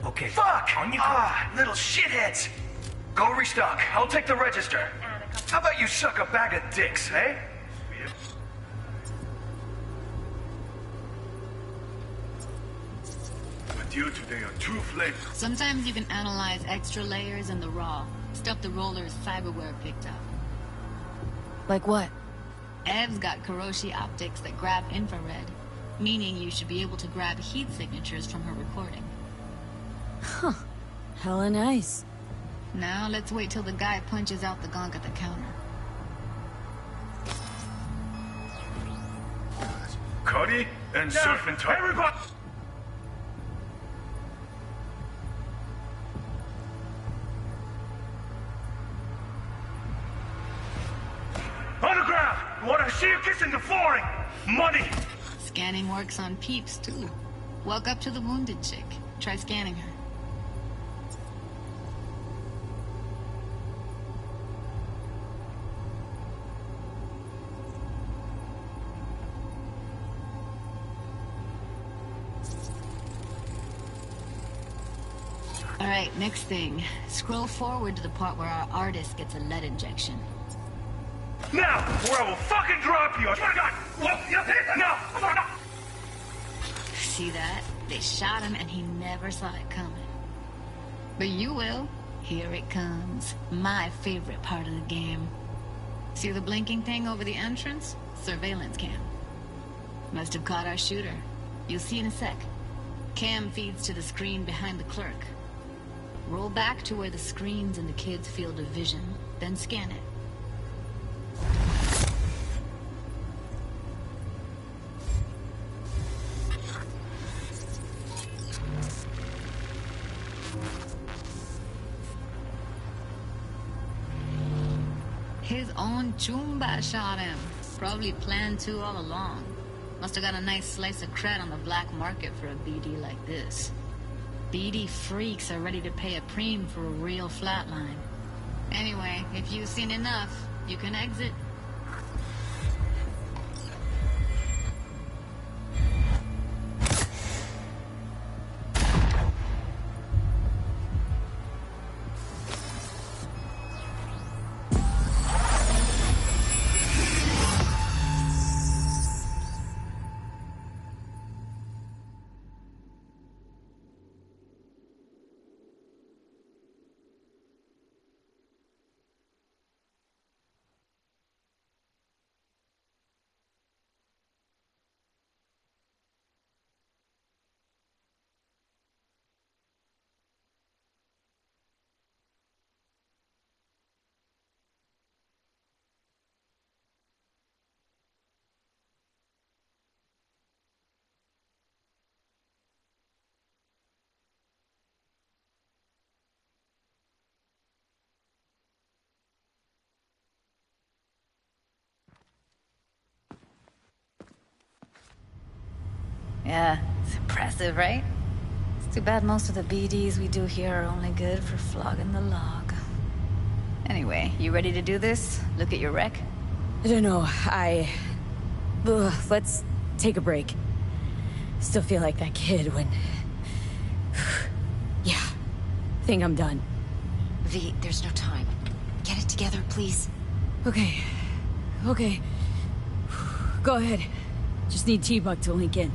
Okay. Fuck! On you go. Little shitheads! Go restock. I'll take the register. How about you suck a bag of dicks, eh? A deal today on 2 flavors. Sometimes you can analyze extra layers in the raw. Stuff the roller's cyberware picked up. Like what? Ev's got Kiroshi optics that grab infrared, meaning you should be able to grab heat signatures from her recording. Huh. Hella nice. Now let's wait till the guy punches out the gonk at the counter. Curry and surf and turf. Everybody! On the ground! Want to see you kissing the flooring! Money! Scanning works on peeps, too. Walk up to the wounded chick. Try scanning her. Alright, next thing. Scroll forward to the part where our artist gets a lead injection. Now, or I will fucking drop you! I swear to God! What? No! See that? They shot him and he never saw it coming. But you will. Here it comes. My favorite part of the game. See the blinking thing over the entrance? Surveillance cam. Must have caught our shooter. You'll see in a sec. Cam feeds to the screen behind the clerk. Roll back to where the screen's in the kid's field of vision, then scan it. His own Chumba shot him. Probably planned to all along. Must have got a nice slice of cred on the black market for a BD like this. BD freaks are ready to pay a preem for a real flatline. Anyway, if you've seen enough, you can exit. Yeah, it's impressive, right? It's too bad most of the BDs we do here are only good for flogging the log. Anyway, you ready to do this? Look at your wreck? I don't know, let's take a break. Still feel like that kid when... Yeah, think I'm done. V, there's no time. Get it together, please. Okay. Go ahead. Just need T-Bug to link in.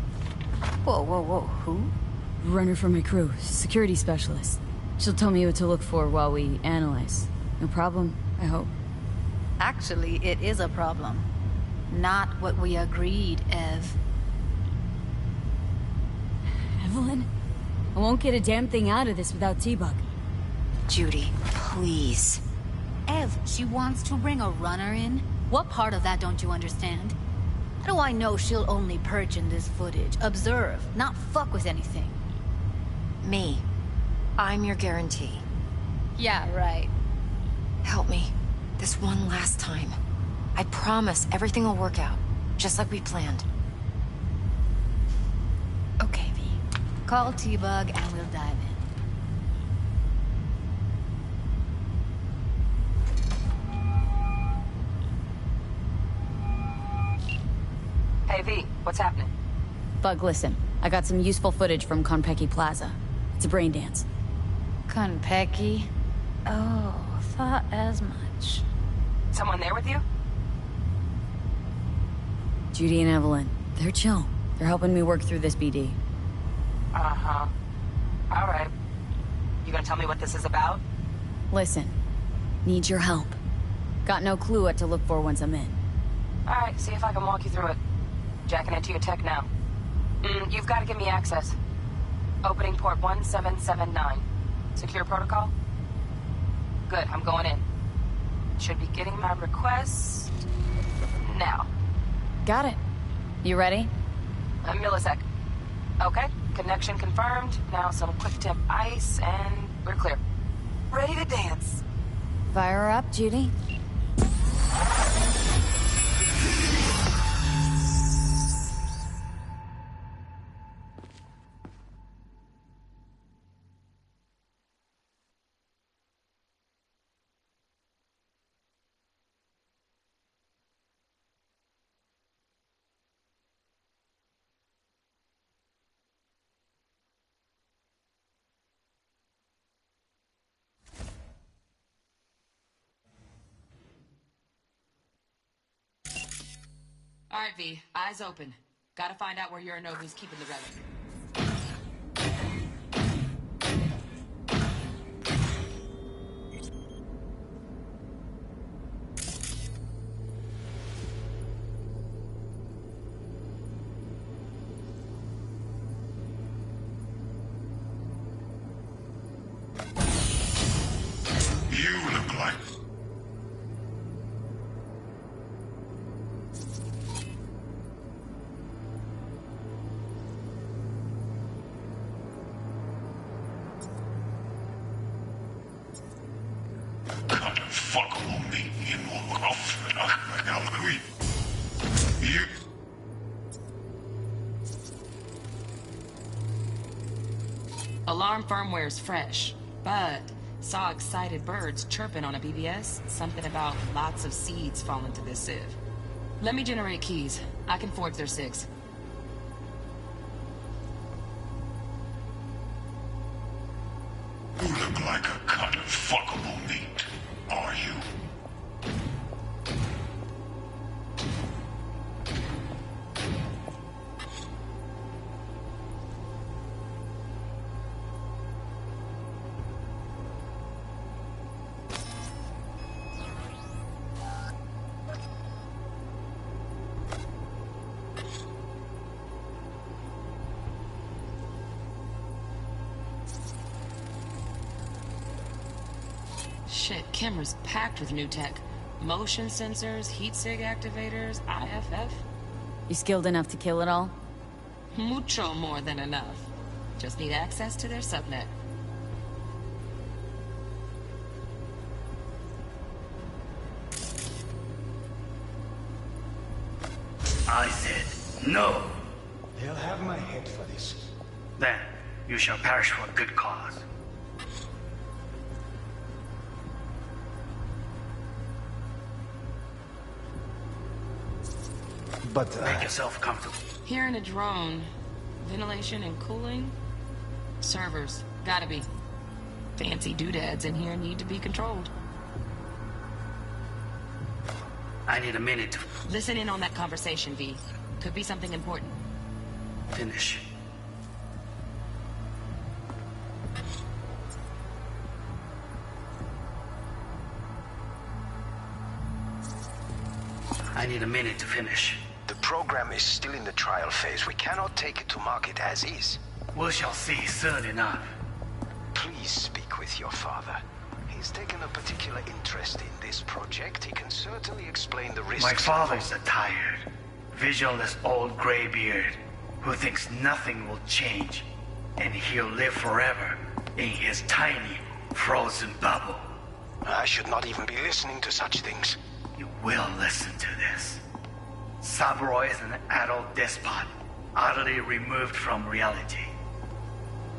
Whoa, who? Runner from my crew, security specialist. She'll tell me what to look for while we analyze. No problem, I hope. Actually, it is a problem. Not what we agreed, Ev. Evelyn? I won't get a damn thing out of this without T-Bug. Judy, please. Ev, she wants to bring a runner in? What part of that don't you understand? How do I know she'll only perch in this footage? Observe, not fuck with anything. Me. I'm your guarantee. Yeah, right. Help me. This one last time. I promise everything will work out. Just like we planned. Okay, V. Call T-Bug and we'll dive in. Hey, V, what's happening? Bug, listen. I got some useful footage from Konpeki Plaza. It's a brain dance. Konpeki? Oh, thought as much. Someone there with you? Judy and Evelyn. They're chill. They're helping me work through this BD. Uh-huh. All right. You gonna tell me what this is about? Listen. Need your help. Got no clue what to look for once I'm in. All right, see if I can walk you through it. Jacking into your tech now. You've got to give me access. Opening port 1779. Secure protocol? Good, I'm going in. Should be getting my request... now. Got it. You ready? A millisec. Okay, connection confirmed. Now some quick tip ice, and we're clear. Ready to dance. Fire her up, Judy. All right, V. Eyes open. Gotta find out where Yorinobu's keeping the relic. You look like... Kind of fuckable meat in You... Alarm firmware's fresh, but saw excited birds chirping on a BBS. Something about lots of seeds falling to this sieve. Let me generate keys. I can forge their SIGs. You look like a cut of fuckable meat, are you? Shit, camera's packed with new tech. Motion sensors, heat sig activators, IFF. You skilled enough to kill it all? Mucho more than enough. Just need access to their subnet. I said no. They'll have my head for this. Then you shall perish for a good cause. But, make yourself comfortable. Here in a drone, ventilation and cooling? Servers, gotta be. Fancy doodads in here need to be controlled. I need a minute to Listen in on that conversation, V. Could be something important. finish. I need a minute to finish. the program is still in the trial phase. We cannot take it to market as is. We shall see soon enough. Please speak with your father. He's taken a particular interest in this project. He can certainly explain the risks. My father's a tired, visionless old graybeard who thinks nothing will change, and he'll live forever in his tiny, frozen bubble. I should not even be listening to such things. You will listen to this. Saburo is an adult despot, utterly removed from reality.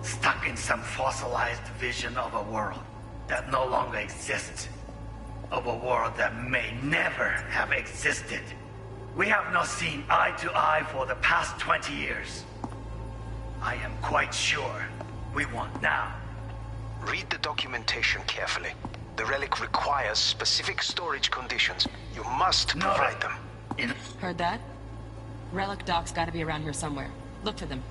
Stuck in some fossilized vision of a world that no longer exists. Of a world that may never have existed. We have not seen eye to eye for the past 20 years. I am quite sure we want now. Read the documentation carefully. The relic requires specific storage conditions. You must provide them. Heard that? Relic docs gotta be around here somewhere. Look for them.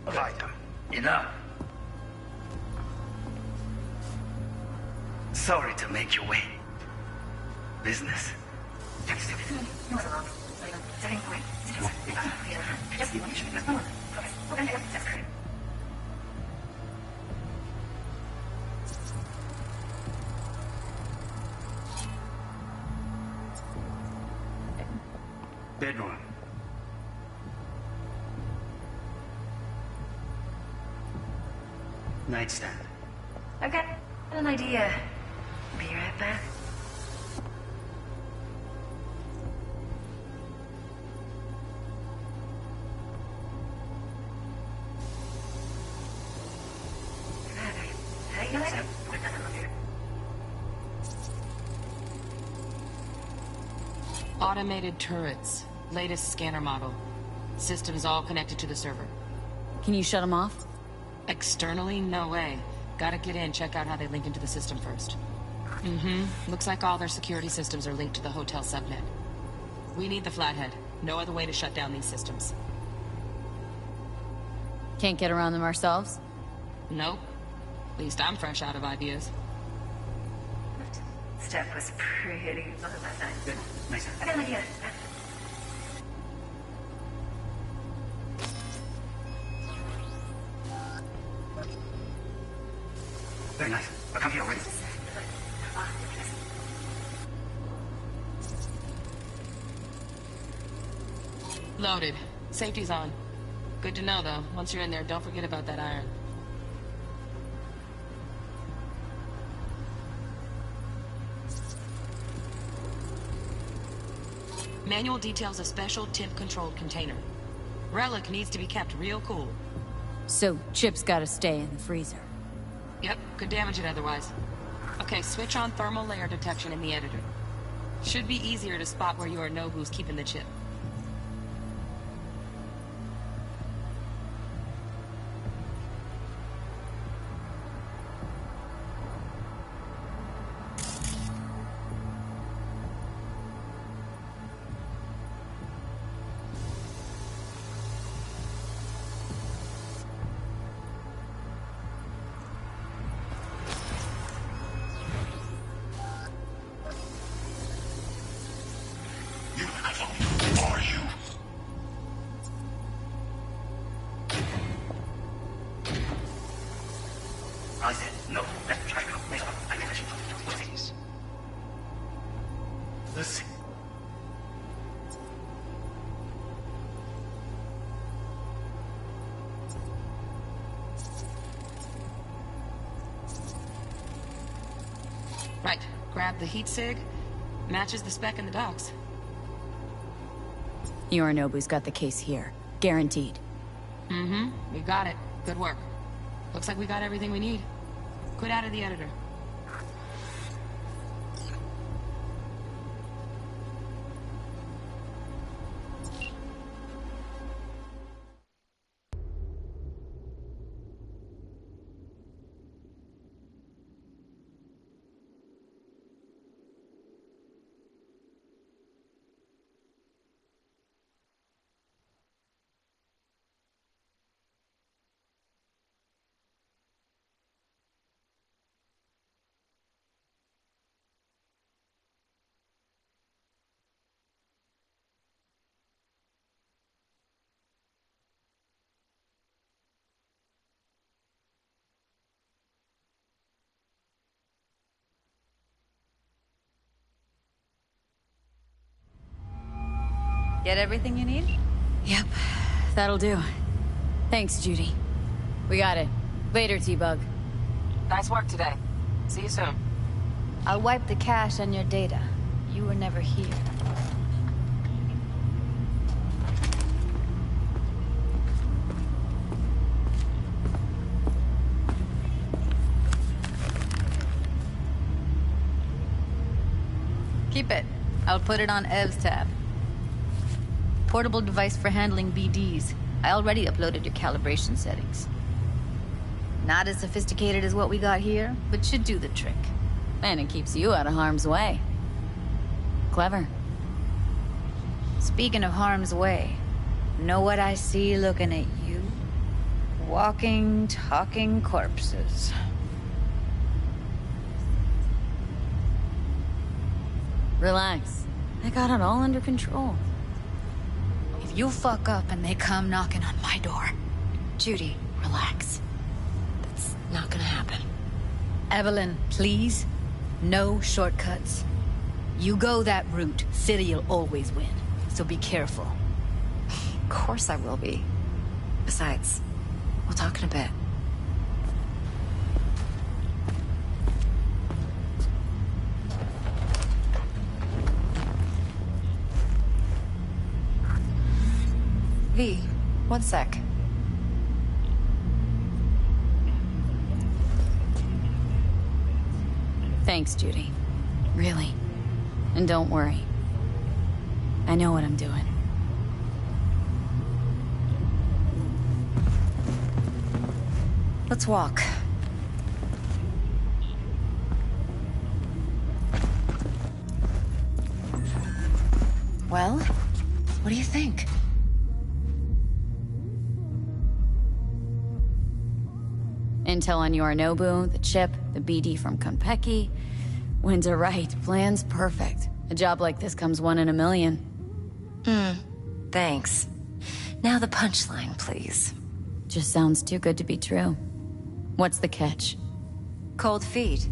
Provide them. Enough. Sorry to make you wait. Business. Bedroom. Nightstand. I've got an idea. Be right back. Automated turrets. Latest scanner model. Systems all connected to the server. Can you shut them off? Externally, no way. Gotta get in, check out how they link into the system first. Mm-hmm. Looks like all their security systems are linked to the hotel subnet. We need the Flathead. No other way to shut down these systems. Can't get around them ourselves? Nope. At least I'm fresh out of ideas. Steph was pretty fun last night. Good. Nice. I got an idea. Very nice. I'll come here already. Loaded. Safety's on. Good to know, though. Once you're in there, don't forget about that iron. Manual details a special temp-controlled container. Relic needs to be kept real cool. So, Chip's gotta stay in the freezer. Yep, could damage it otherwise. Okay, switch on thermal layer detection in the editor. Should be easier to spot where you or know who's keeping the chip. I said, no, let's try to make up. I think I should do this. Listen. Right, grab the heat sig. Matches the spec in the docs. Yorinobu's got the case here. Guaranteed. Mm-hmm, we got it. Good work. Looks like we got everything we need. Quit out of the editor. Get everything you need? Yep, that'll do. Thanks, Judy. We got it. Later, T-Bug. Nice work today. See you soon. I'll wipe the cache on your data. You were never here. Keep it. I'll put it on Ev's tab. Portable device for handling BDs. I already uploaded your calibration settings. Not as sophisticated as what we got here, but should do the trick. And it keeps you out of harm's way. Clever. Speaking of harm's way, know what I see looking at you? Walking, talking corpses. Relax. I got it all under control. If you fuck up and they come knocking on my door... Judy, relax. That's not gonna happen. Evelyn, please. No shortcuts. You go that route, City'll always win. So be careful. Of course I will be. Besides, we'll talk in a bit. V, one sec. Thanks, Judy. Really. And don't worry. I know what I'm doing. Let's walk. Well, what do you think? Intel on Yorinobu, the chip, the BD from Konpeki. Winter right, plan's perfect. A job like this comes 1 in a million. Thanks. Now the punchline, please. Just sounds too good to be true. What's the catch? Cold feet.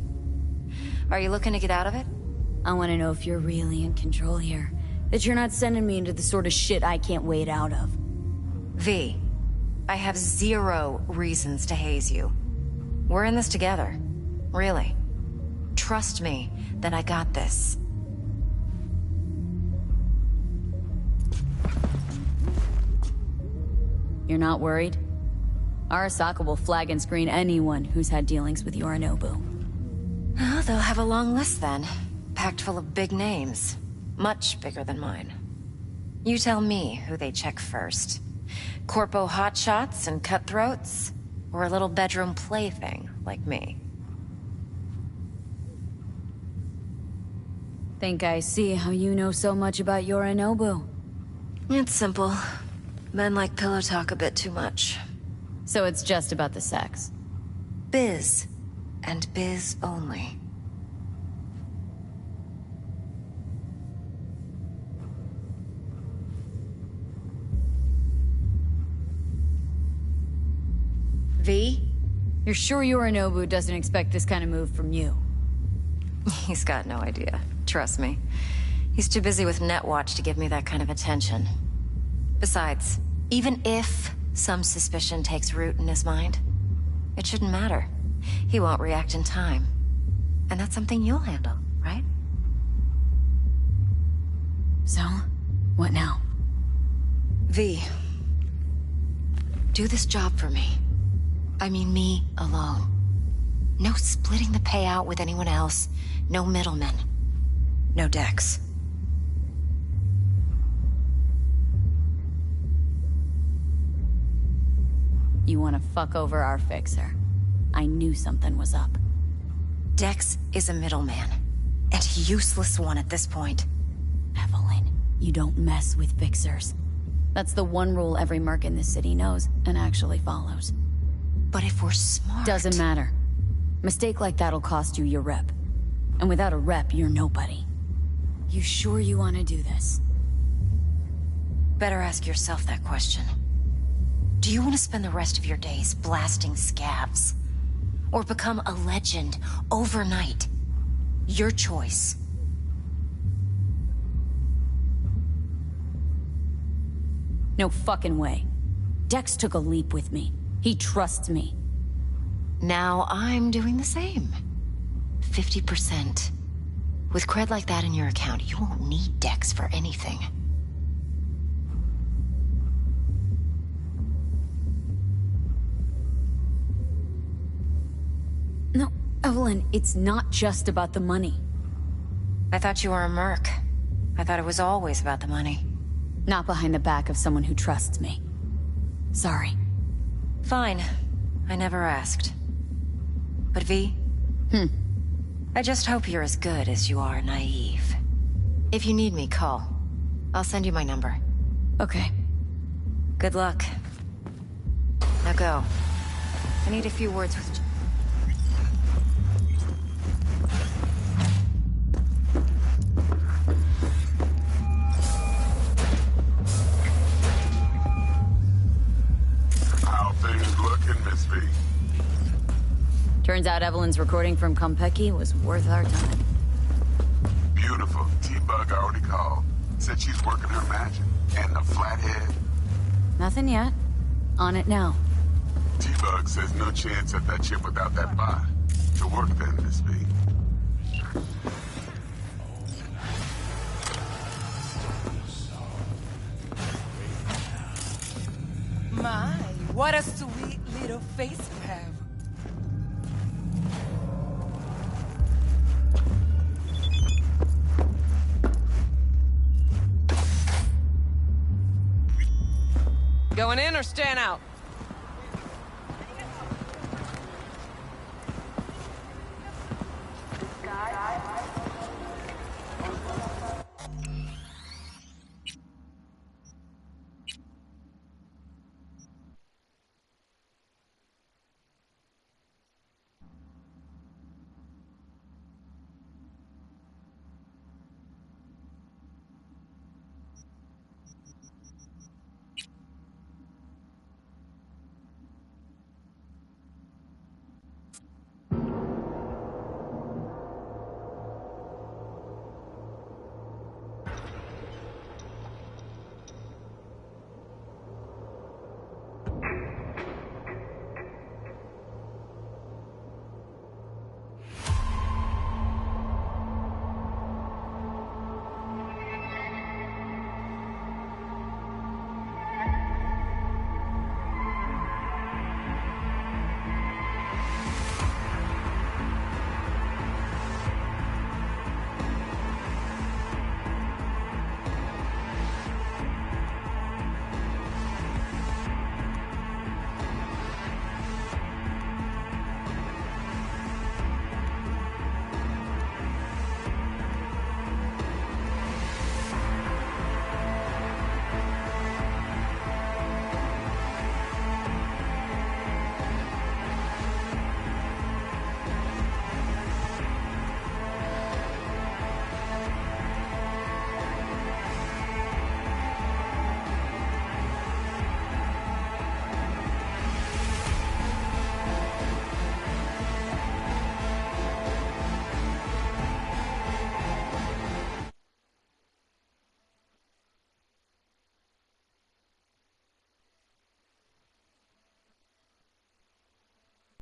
Are you looking to get out of it? I want to know if you're really in control here. That you're not sending me into the sort of shit I can't wait out of. V, I have 0 reasons to haze you. We're in this together. Really. Trust me that I got this. You're not worried? Arasaka will flag and screen anyone who's had dealings with Yorinobu. Oh, they'll have a long list then. Packed full of big names. Much bigger than mine. You tell me who they check first. Corpo hotshots and cutthroats? Or a little bedroom plaything like me? Think I see how you know so much about Yorinobu. It's simple. Men like pillow talk a bit too much. So it's just about the sex? Biz. And biz only. V? You're sure Yorinobu doesn't expect this kind of move from you? He's got no idea. Trust me. He's too busy with Netwatch to give me that kind of attention. Besides, even if some suspicion takes root in his mind, it shouldn't matter. He won't react in time. And that's something you'll handle, right? So, what now? V, do this job for me. I mean me alone. No splitting the payout with anyone else. No middlemen. No Dex. You want to fuck over our fixer. I knew something was up. Dex is a middleman. And a useless one at this point. Evelyn, you don't mess with fixers. That's the one rule every merc in this city knows and actually follows. But if we're smart... Doesn't matter. Mistake like that'll cost you your rep. And without a rep, you're nobody. You sure you want to do this? Better ask yourself that question. Do you want to spend the rest of your days blasting scavs? Or become a legend overnight? Your choice. No fucking way. Dex took a leap with me. He trusts me. Now I'm doing the same. 50%. With cred like that in your account, you won't need Dex for anything. No, Evelyn, it's not just about the money. I thought you were a merc. I thought it was always about the money. Not behind the back of someone who trusts me. Sorry. Fine. I never asked. But V? I just hope you're as good as you are naive. If you need me, call. I'll send you my number. Okay. Good luck. Now go. I need a few words with... How things looking, Miss V? Turns out Evelyn's recording from Konpeki was worth our time. Beautiful. T-Bug already called. Said she's working her magic. And the flathead. Nothing yet. On it now. T-Bug says no chance at that chip without that bot. To work then, Miss V. My, what a sweet little face you have. Going in or staying out? Guys,